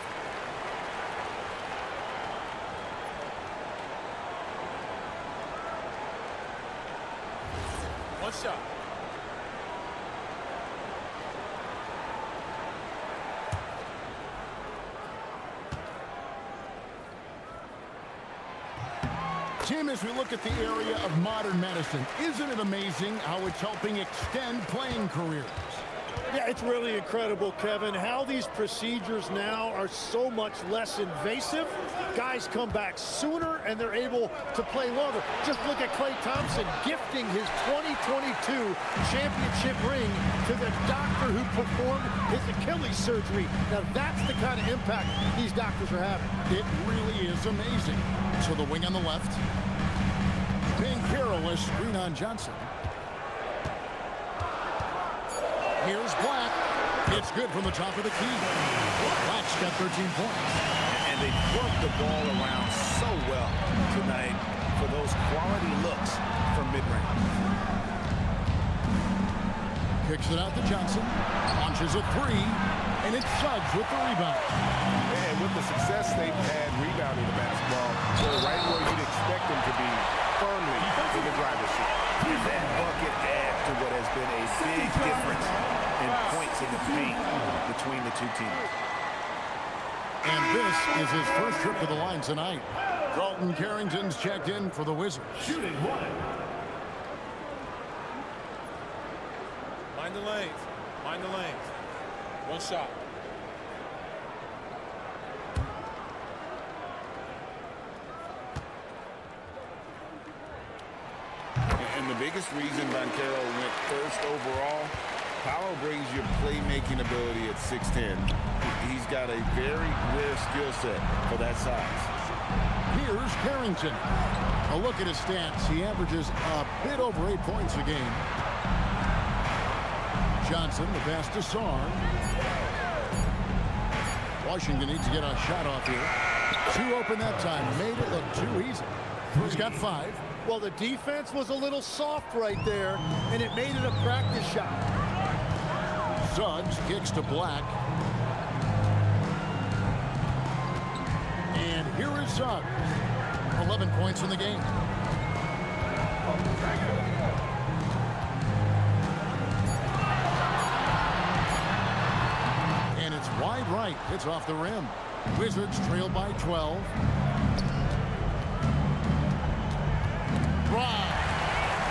One shot. Tim, as we look at the area of modern medicine, isn't it amazing how it's helping extend playing careers? Yeah, it's really incredible, Kevin, how these procedures now are so much less invasive. Guys come back sooner, and they're able to play longer. Just look at Klay Thompson gifting his 2022 championship ring to the doctor who performed his Achilles surgery. Now, that's the kind of impact these doctors are having. It really is amazing. So the wing on the left. Banchero, a screen on Johnson. Here's Black. It's good from the top of the key. Black's got 13 points. And they work the ball around so well tonight for those quality looks from mid-range. Kicks it out to Johnson. Launches a three. And it's Suggs with the rebound. And with the success they've had rebounding the basketball, they're right where you'd expect them to be, firmly in the driver's seat. And that bucket adds to what has been a big difference in points in the paint between the two teams. And this is his first trip to the line tonight. Dalton Carrington's checked in for the Wizards. Shooting one. Mind the lanes. Mind the lanes. One shot. And the biggest reason Banchero went first overall, Paolo brings your playmaking ability at 6'10". He's got a very rare skill set for that size. Here's Carrington. A look at his stats. He averages a bit over 8 points a game. Johnson, the pass to Sarr. Washington needs to get a shot off here. Two open that time. Made it look too easy. He's got 5. Well, the defense was a little soft right there, and it made it a practice shot. Suggs kicks to Black. And here is Suggs. 11 points in the game. And it's wide right. It's off the rim. Wizards trail by 12.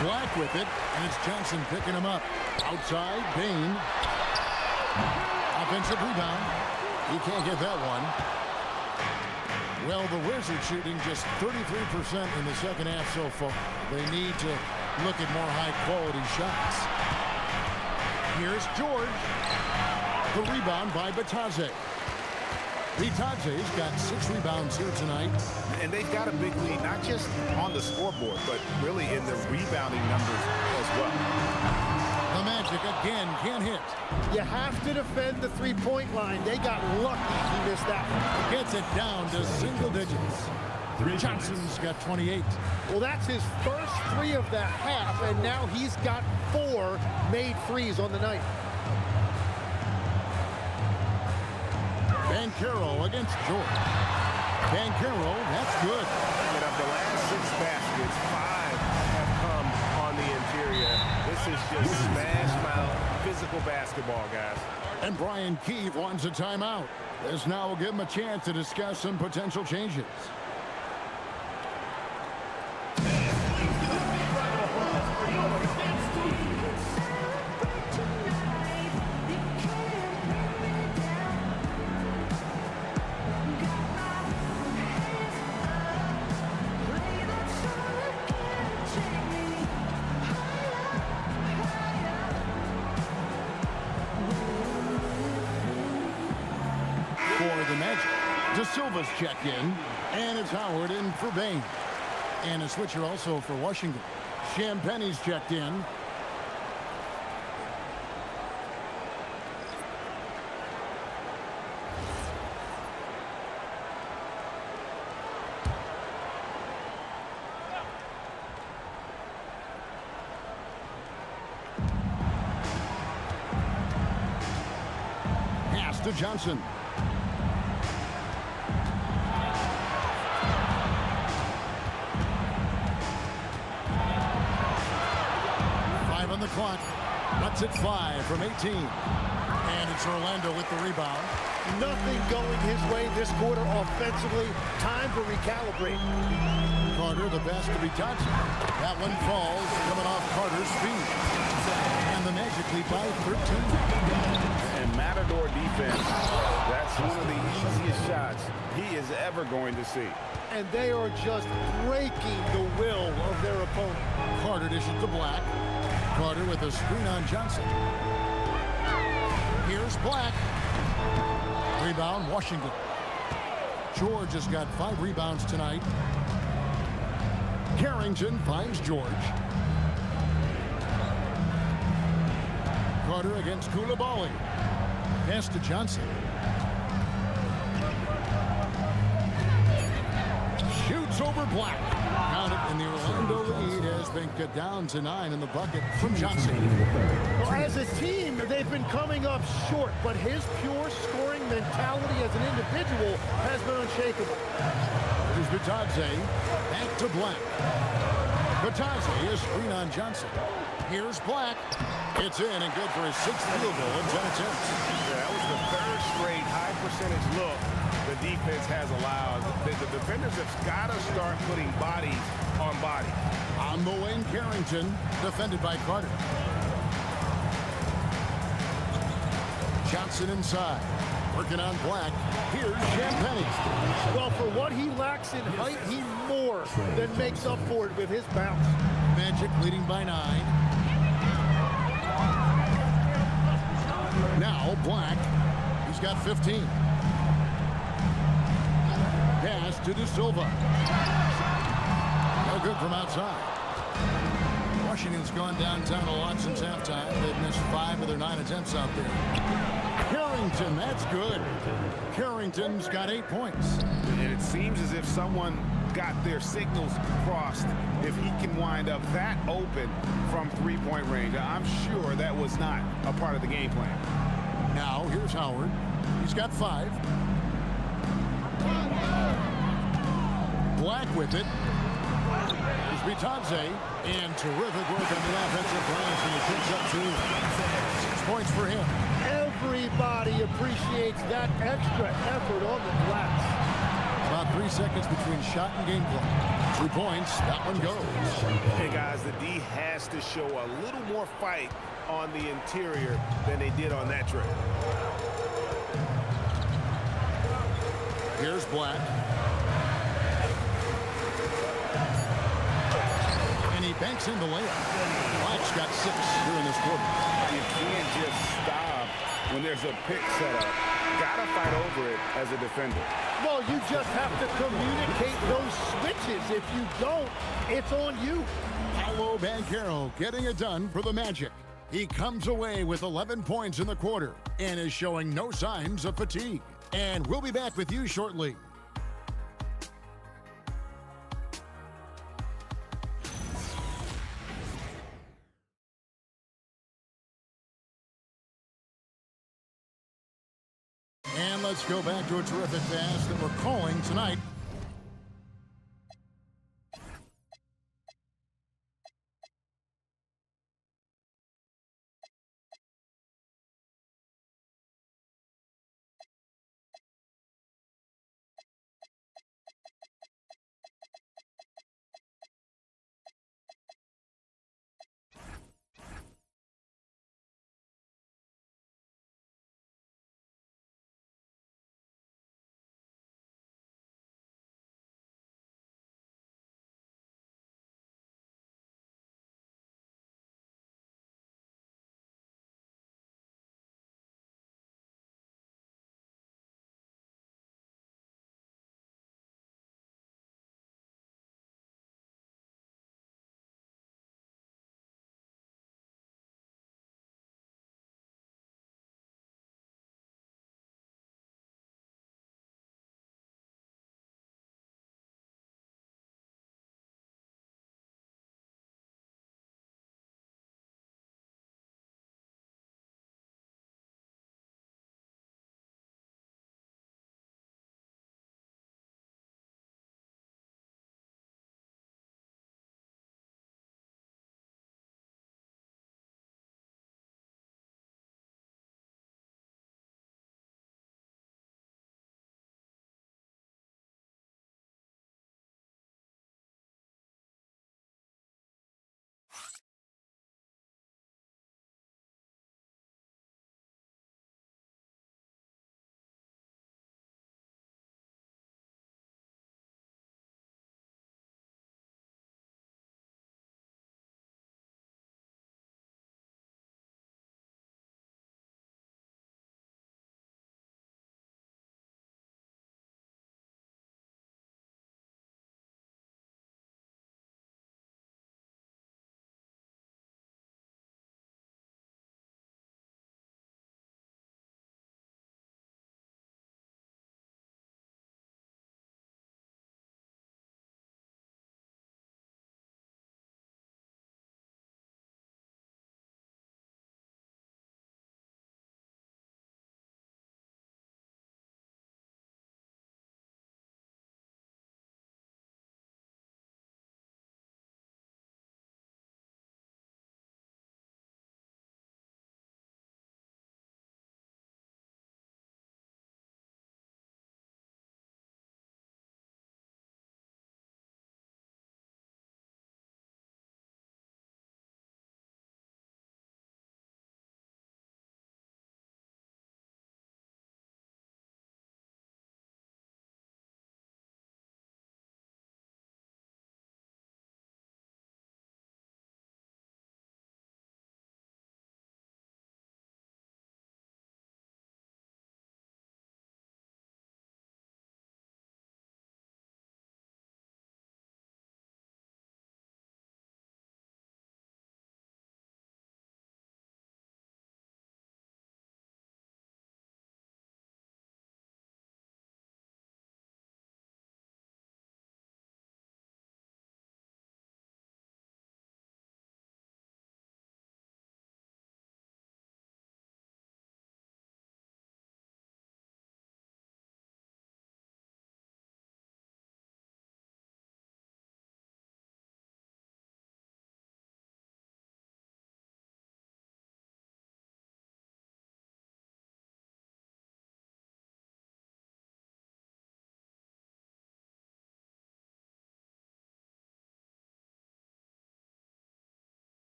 Black with it, and it's Johnson picking him up. Outside, Bain. Offensive rebound. He can't get that one. Well, the Wizards shooting just 33% in the second half so far. They need to look at more high-quality shots. Here's George. The rebound by Bitadze. Bitadze's got 6 rebounds here tonight. And they've got a big lead, not just on the scoreboard, but really in the rebounding numbers as well. The Magic again can't hit. You have to defend the three-point line. They got lucky he missed that one. Gets it down to single digits. Johnson's got 28. Well, that's his first 3 of the half, and now he's got 4 made threes on the night. Banchero against George. Banchero, that's good. And of the last 6 baskets, 5 have come on the interior. This is just smash mouth physical basketball, guys. And Brian Keefe wants a timeout. This now will give him a chance to discuss some potential changes. For the Magic, De Silva's checked in, and it's Howard in for Bain. And a switcher also for Washington. Champagne's checked in. Pass to Johnson. It's at 5 from 18. And it's Orlando with the rebound. Nothing going his way this quarter offensively. Time to recalibrate. Carter, the best to be touched. That one falls, coming off Carter's feet. And the Magic lead by 13. And Matador defense, that's one of the easiest shots he is ever going to see. And they are just breaking the will of their opponent. Carter dishes to Black. Carter with a screen on Johnson. Here's Black. Rebound, Washington. George has got 5 rebounds tonight. Carrington finds George. Carter against Koulibaly. Pass to Johnson. Shoots over Black. Count it, and the Orlando lead has been cut down to 9 in the bucket from Johnson. Well, as a team, they've been coming up short, but his pure scoring mentality as an individual has been unshakable. Here's Bitadze. Back to Black. Bitadze is screen on Johnson. Here's Black. It's in and good for his 6th field goal in 10 attempts. Yeah, that was the 3rd straight high percentage look the defense has allowed. The defenders have got to start putting bodies on bodies. On the wing, Carrington, defended by Carter. Johnson inside, working on Black. Here's Champagnie. Well, for what he lacks in height, he more than makes up for it with his bounce. Magic leading by 9. Now Black, he's got 15. Pass to De Silva. No good from outside. Washington's gone downtown a lot since halftime. They've missed 5 of their 9 attempts out there. Carrington, that's good. Carrington's got 8 points. And it seems as if someone got their signals crossed. If he can wind up that open from 3-point range, I'm sure that was not a part of the game plan. Now, here's Howard. He's got 5. Black with it. Here's Bitadze. And terrific work on the offensive glass, and he picks up 2. 6 points for him. Everybody appreciates that extra effort on the glass. About 3 seconds between shot and game clock. 2 points. That one goes. Hey, guys, the D has to show a little more fight on the interior than they did on that trip. Here's Black. And he banks in the layup. Black's got 6 during this quarter. You can't just stop when there's a pick set up. Gotta fight over it as a defender. Well, you just have to communicate those switches. If you don't, it's on you. Paolo Banchero getting it done for the Magic. He comes away with 11 points in the quarter and is showing no signs of fatigue. And we'll be back with you shortly. And let's go back to a terrific pass that we're calling tonight.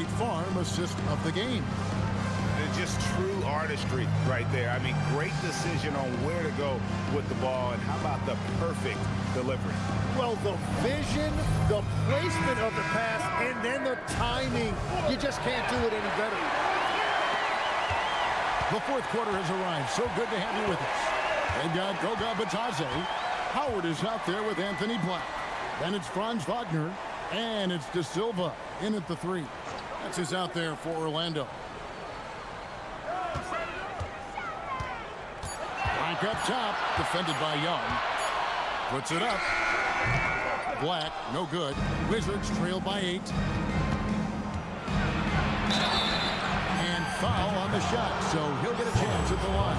State Farm assist of the game. It's just true artistry right there. I mean, great decision on where to go with the ball, and how about the perfect delivery? Well, the vision, the placement of the pass, and then the timing. You just can't do it any better. The fourth quarter has arrived. So good to have you with us. They've got Goga Batadze. Howard is out there with Anthony Black. Then it's Franz Wagner, and it's De Silva in at the 3. That's who's out there for Orlando. Black up top, defended by Young. Puts it up. Black, no good. Wizards trail by 8. And foul on the shot, so he'll get a chance at the line.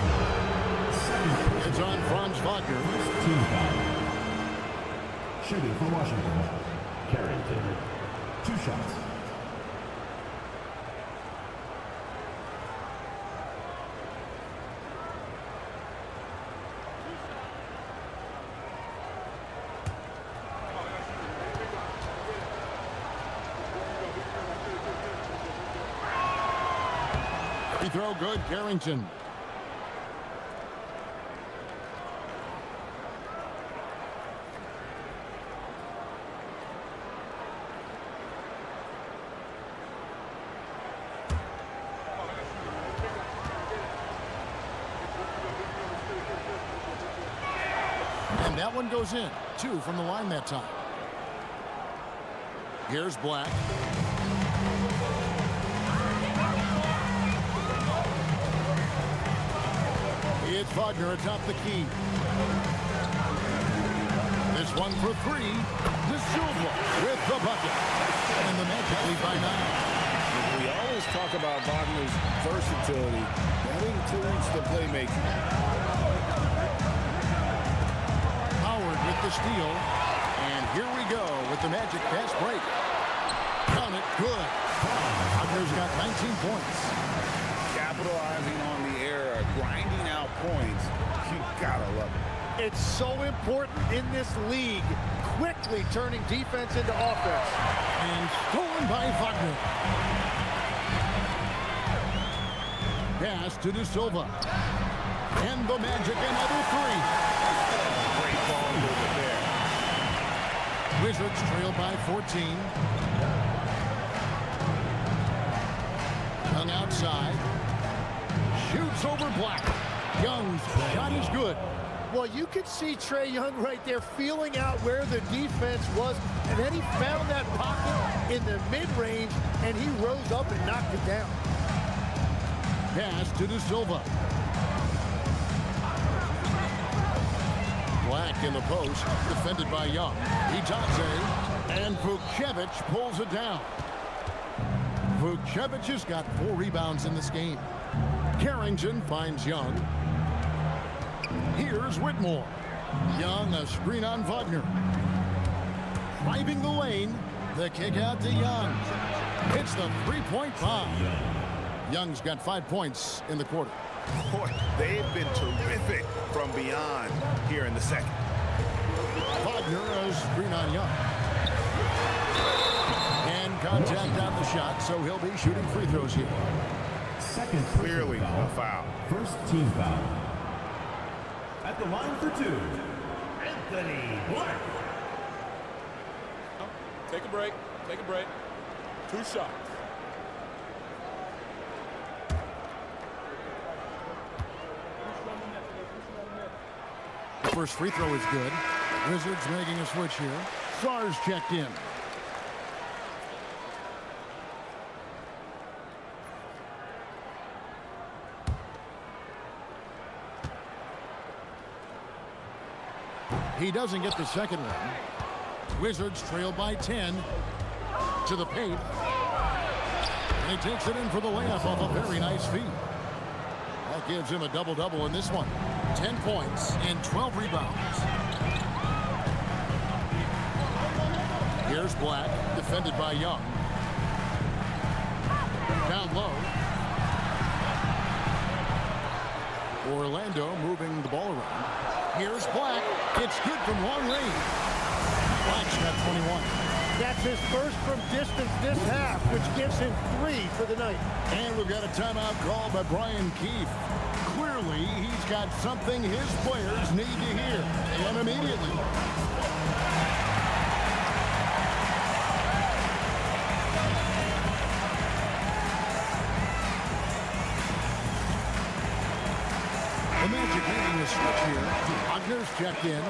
It's on Franz Wagner. Team foul. Shooting for Washington. Carrington. 2 shots. Free throw good, Carrington. And that one goes in. 2 from the line that time. Here's Black. It's Wagner atop the key. This one for 3. De Silva with the bucket. And the Magic lead by 9. We always talk about Wagner's versatility. That includes the playmaking. Howard with the steal. And here we go with the Magic fast break. Count it, good. Wagner's got 19 points. Capitalizing on the error, grinding out points. You gotta love it. It's so important in this league, quickly turning defense into offense. And stolen by Wagner. Pass to De Silva. And the Magic another 3. Great ball movement there. Wizards trail by 14. Young outside. Shoots over Black. Young's shot is good. Well, you could see Trae Young right there feeling out where the defense was, and then he found that pocket in the mid-range, and he rose up and knocked it down. Pass to De Silva. Black in the post, defended by Young. Itaze, and Vukcevic pulls it down. Vukcevic has got 4 rebounds in this game. Carrington finds Young. Here's Whitmore. Young, a screen on Wagner. Driving the lane. The kick out to Young. It's the 3-point bomb. Young's got 5 points in the quarter. Boy, they've been terrific from beyond here in the second. Wagner, a screen on Young. And contact on the shot, so he'll be shooting free throws here. Second Clearly foul. a foul. First team foul. At the line for 2, Anthony Black. Take a break. Take a break. 2 shots. First free throw is good. Wizards making a switch here. Sarge checked in. He doesn't get the second one. Wizards trail by 10 to the paint. And he takes it in for the layup off a very nice feed. That gives him a double-double in this one. 10 points and 12 rebounds. Here's Black, defended by Young. Down low. Orlando moving the ball around. Here's Black. It's good from long range. Black's got 21. That's his first from distance this half, which gives him 3 for the night. And we've got a timeout called by Brian Keefe. Clearly, he's got something his players need to hear, and immediately. The Magic making a switch here. Wagner's checked in.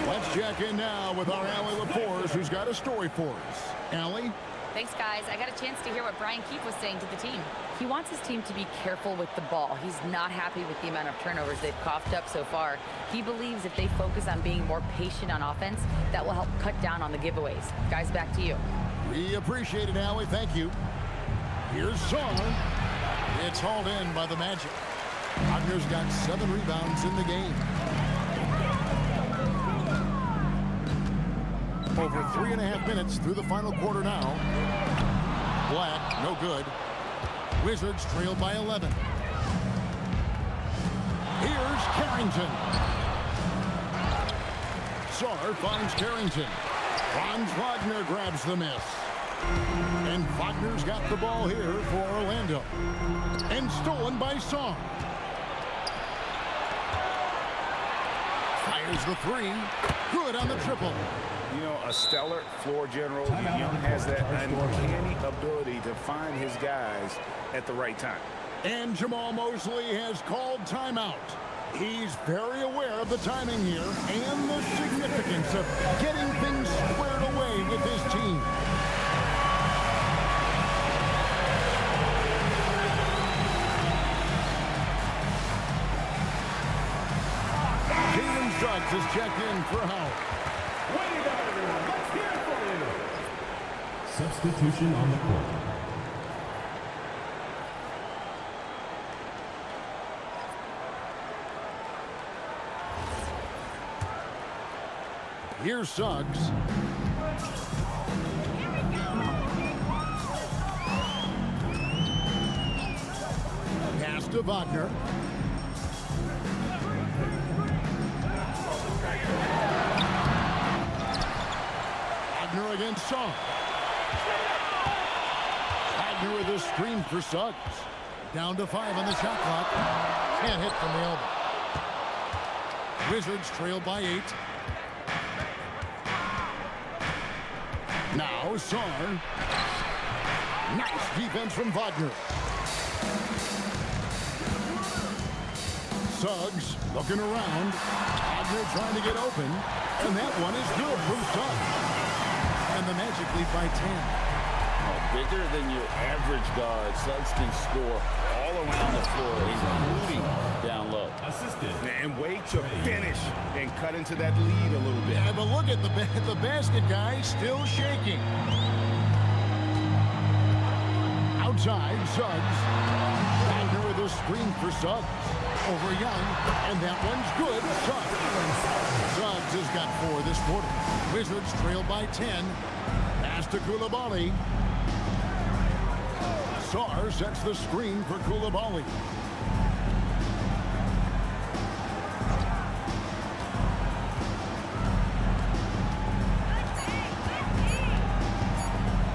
Let's check in now with our Allie LaForce, who's got a story for us. Allie? Thanks, guys. I got a chance to hear what Brian Keefe was saying to the team. He wants his team to be careful with the ball. He's not happy with the amount of turnovers they've coughed up so far. He believes if they focus on being more patient on offense, that will help cut down on the giveaways. Guys, back to you. We appreciate it, Allie. Thank you. Here's Song. It's hauled in by the Magic. Wagner's got 7 rebounds in the game. Over 3.5 minutes through the final quarter now. Black, no good. Wizards trail by 11. Here's Carrington. Sarr finds Carrington. Franz Wagner grabs the miss. And Wagner's got the ball here for Orlando. And stolen by Song. Fires the 3. Good on the triple. You know, a stellar floor general. Young has that uncanny ability to find his guys at the right time. And Jamal Mosley has called timeout. He's very aware of the timing here and the significance of getting things squared away with his team. Jalen Suggs is checked in for Howard. Wait a minute, let's hear it for you. Substitution on the court. Here's Suggs. Pass to Wagner. Wagner against Song. Wagner with a screen for Suggs. Down to 5 on the shot clock. Can't hit from the elbow. Wizards trail by 8. Now Sarr. Nice defense from Wagner. Suggs looking around. Wagner trying to get open. And that one is good from Suggs. And the Magic lead by 10. Bigger than your average guard, Suggs can score all around the floor, including down low. Assisted. And wait to finish and cut into that lead a little bit. Yeah, but look at the basket guy still shaking. Outside, Suggs. Wagner with a screen for Suggs. Over Young, and that one's good. Suggs has got 4 this quarter. Wizards trail by 10. Pass to Coulibaly. Sarr sets the screen for Coulibaly.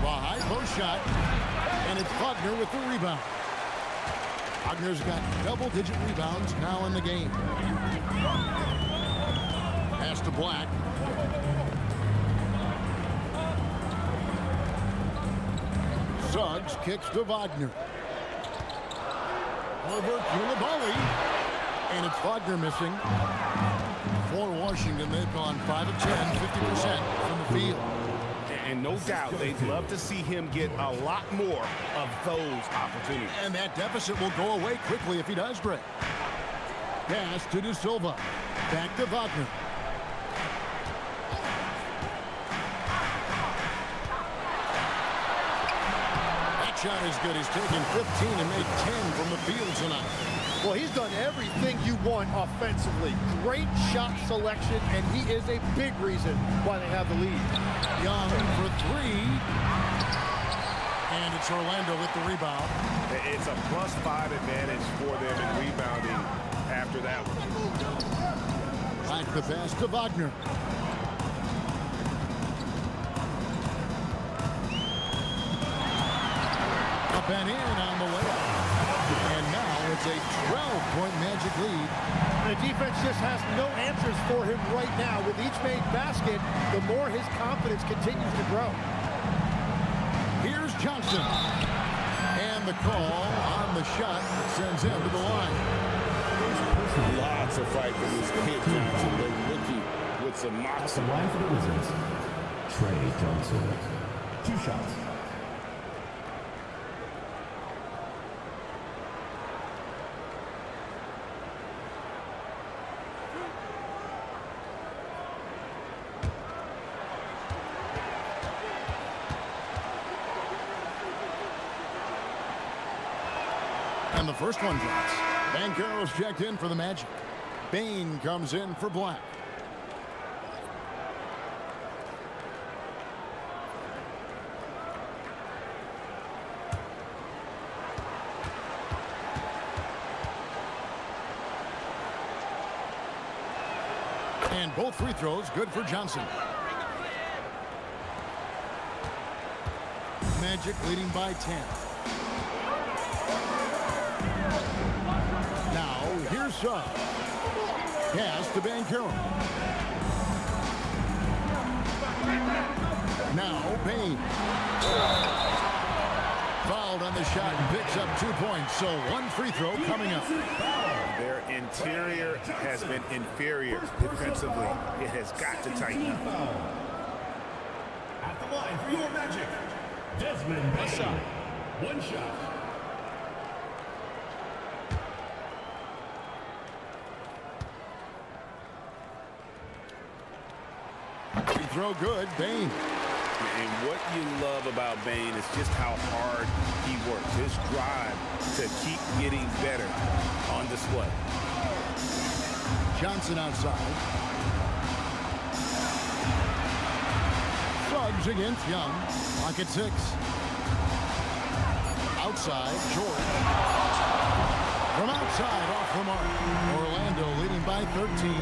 The high post shot, and it's Wagner with the rebound. Wagner's got double-digit rebounds now in the game. Pass to Black. Suggs kicks to Wagner. Over Coulibaly. And it's Wagner missing. For Washington, they've gone 5 of 10, 50% from the field. And no doubt they'd love to see him get a lot more of those opportunities. And that deficit will go away quickly if he does, Greg. Pass to De Silva. Back to Wagner. That shot is good. He's taken 15 and made 10 from the field tonight. Well, he's done everything you want offensively. Great shot selection, and he is a big reason why they have the lead. Young for 3. And it's Orlando with the rebound. It's a +5 advantage for them in rebounding after that one. Back the pass to Wagner. and in on the layup. And now it's a 12-point Magic lead. The defense just has no answers for him right now. With each made basket, the more his confidence continues to grow. Here's Johnson. And the call on the shot that sends him to the line. Lots of fight for this kid, Johnson. The rookie with some At moxie. the line for the Wizards, Trey Johnson. 2 shots. And the first one drops. Banchero's checked in for the Magic. Bane comes in for Black. And both free throws good for Johnson. Magic leading by 10. Now, here's Suggs. Pass to Banchero. Now, Payne. Fouled on the shot and picks up 2 points. So 1 free throw coming up. Their interior has been inferior defensively. It has got to tighten up. At the line for your Magic, Desmond Bane. 1 shot. Free throw good, Bane. And what you love about Bane is just how hard he works. His drive to keep getting better on display. Johnson outside. Suggs against Young. Clock at 6. Outside, George. From outside, off the mark. Orlando leading by 13.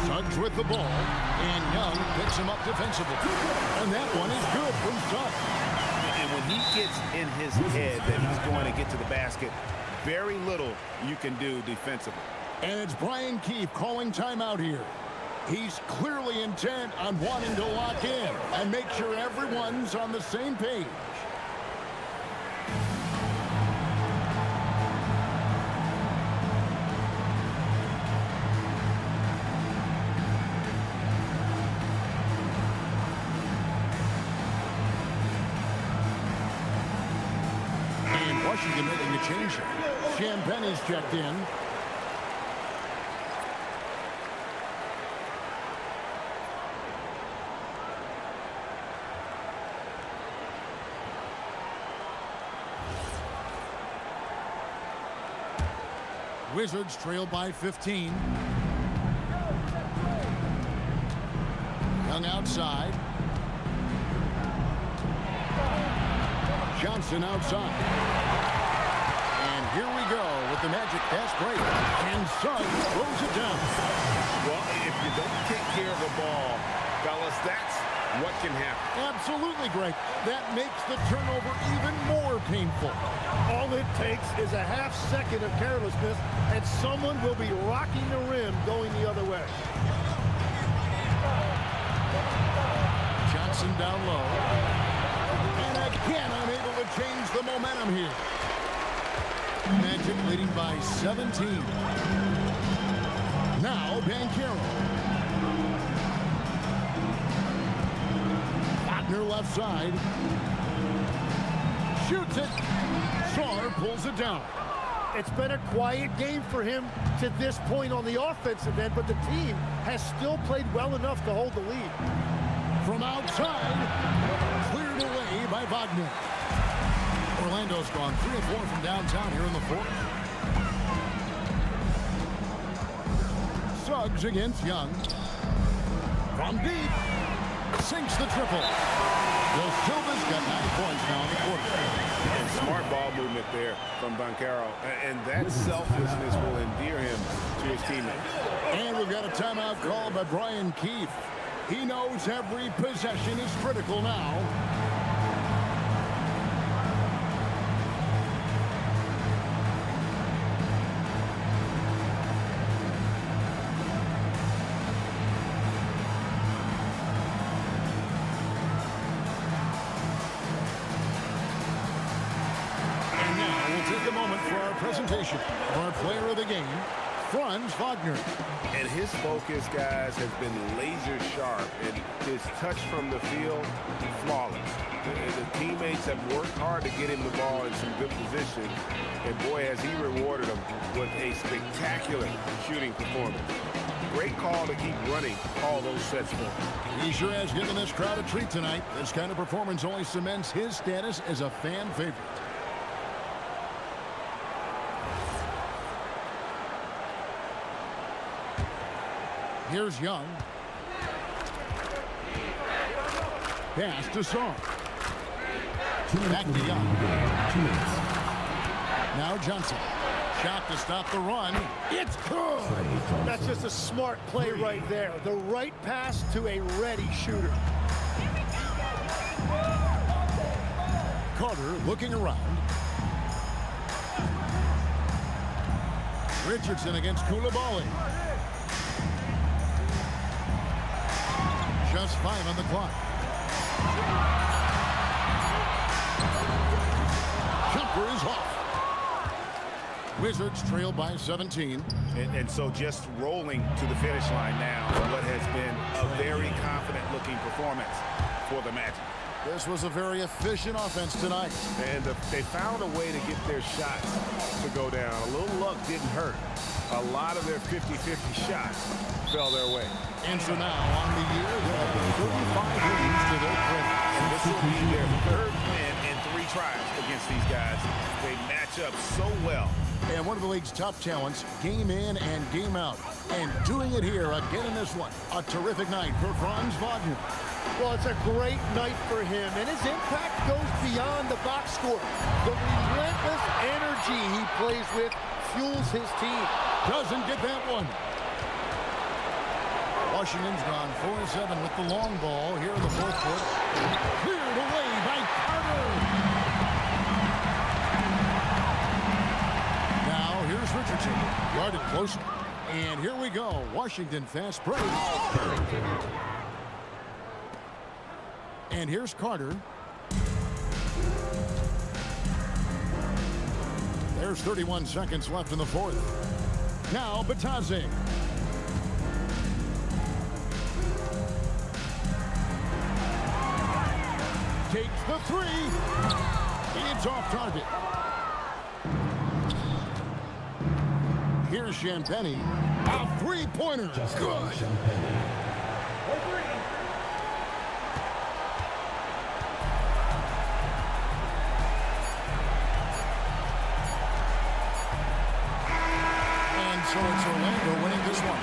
Suggs with the ball, and Young picks him up defensively. And that one is good from Suggs. And when he gets in his head that he's going to get to the basket, very little you can do defensively. And it's Brian Keefe calling timeout here. He's clearly intent on wanting to lock in and make sure everyone's on the same page. Washington making a change. Champagne's checked in. Wizards trail by 15. Young outside. Johnson outside. Here we go with the Magic fast break. And Suggs throws it down. Well, if you don't take care of the ball, fellas, that's what can happen. Absolutely, Greg. That makes the turnover even more painful. All it takes is a half second of carelessness, and someone will be rocking the rim going the other way. Johnson down low. And again, unable to change the momentum here. Magic leading by 17. Now Banchero. Wagner left side. Shoots it. Sarr pulls it down. It's been a quiet game for him to this point on the offensive end, but the team has still played well enough to hold the lead. From outside, cleared away by Wagner. Orlando's gone 3 of 4 from downtown here in the 4th. Suggs against Young. From deep, sinks the triple. Well, Silva's got 9 points now in the quarter. And smart ball movement there from Banchero. And that selflessness will endear him to his teammates. And we've got a timeout called by Brian Keefe. He knows every possession is critical now. moment for our presentation of our player of the game, Franz Wagner. And his focus, guys, has been laser sharp, and his touch from the field, flawless. The teammates have worked hard to get him the ball in some good position, and boy, has he rewarded them with a spectacular shooting performance. Great call to keep running all those sets for him. He sure has given this crowd a treat tonight. This kind of performance only cements his status as a fan favorite. Here's Young. Pass to Song. Back to Young. 2 minutes. Now Johnson. Shot to stop the run. It's good. That's just a smart play right there. The right pass to a ready shooter. Carter looking around. Richardson against Koulibaly. Just 5 on the clock. Jumper is off. Wizards trail by 17. And so just rolling to the finish line now, what has been a very confident-looking performance for the Magic. This was a very efficient offense tonight. And they found a way to get their shots to go down. A little luck didn't hurt. A lot of their 50-50 shots fell their way. And so now on the year, they have 35 wins to their credit. And this will be their third win in 3 tries against these guys. They match up so well. And one of the league's top talents, game in and game out. And doing it here again in this one. A terrific night for Franz Wagner. Well, it's a great night for him, and his impact goes beyond the box score. The relentless energy he plays with fuels his team. Doesn't get that one. Washington's gone 4-7 with the long ball here in the fourth quarter. Cleared away by Carter. Now here's Richardson, guarded closely. And here we go. Washington fast break. And here's Carter. There's 31 seconds left in the fourth. Now Batadze. Takes the 3. It's off target. Here's Champagny. A 3-pointer. Good. So it's Orlando winning this one.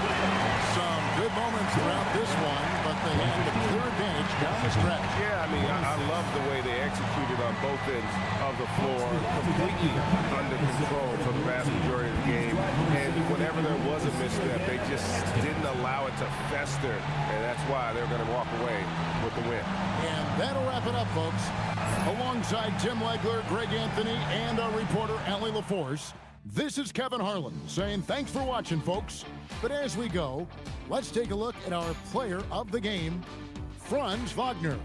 Some good moments throughout this one, but they had the clear advantage down the stretch. Yeah, I mean, I love the way they executed on both ends of the floor, completely under control for the vast majority of the game. And whenever there was a misstep, they just didn't allow it to fester, and that's why they're going to walk away with the win. And that'll wrap it up, folks. Alongside Tim Legler, Greg Anthony, and our reporter, Allie LaForce, this is Kevin Harlan saying thanks for watching, folks. But as we go, let's take a look at our player of the game, Franz Wagner.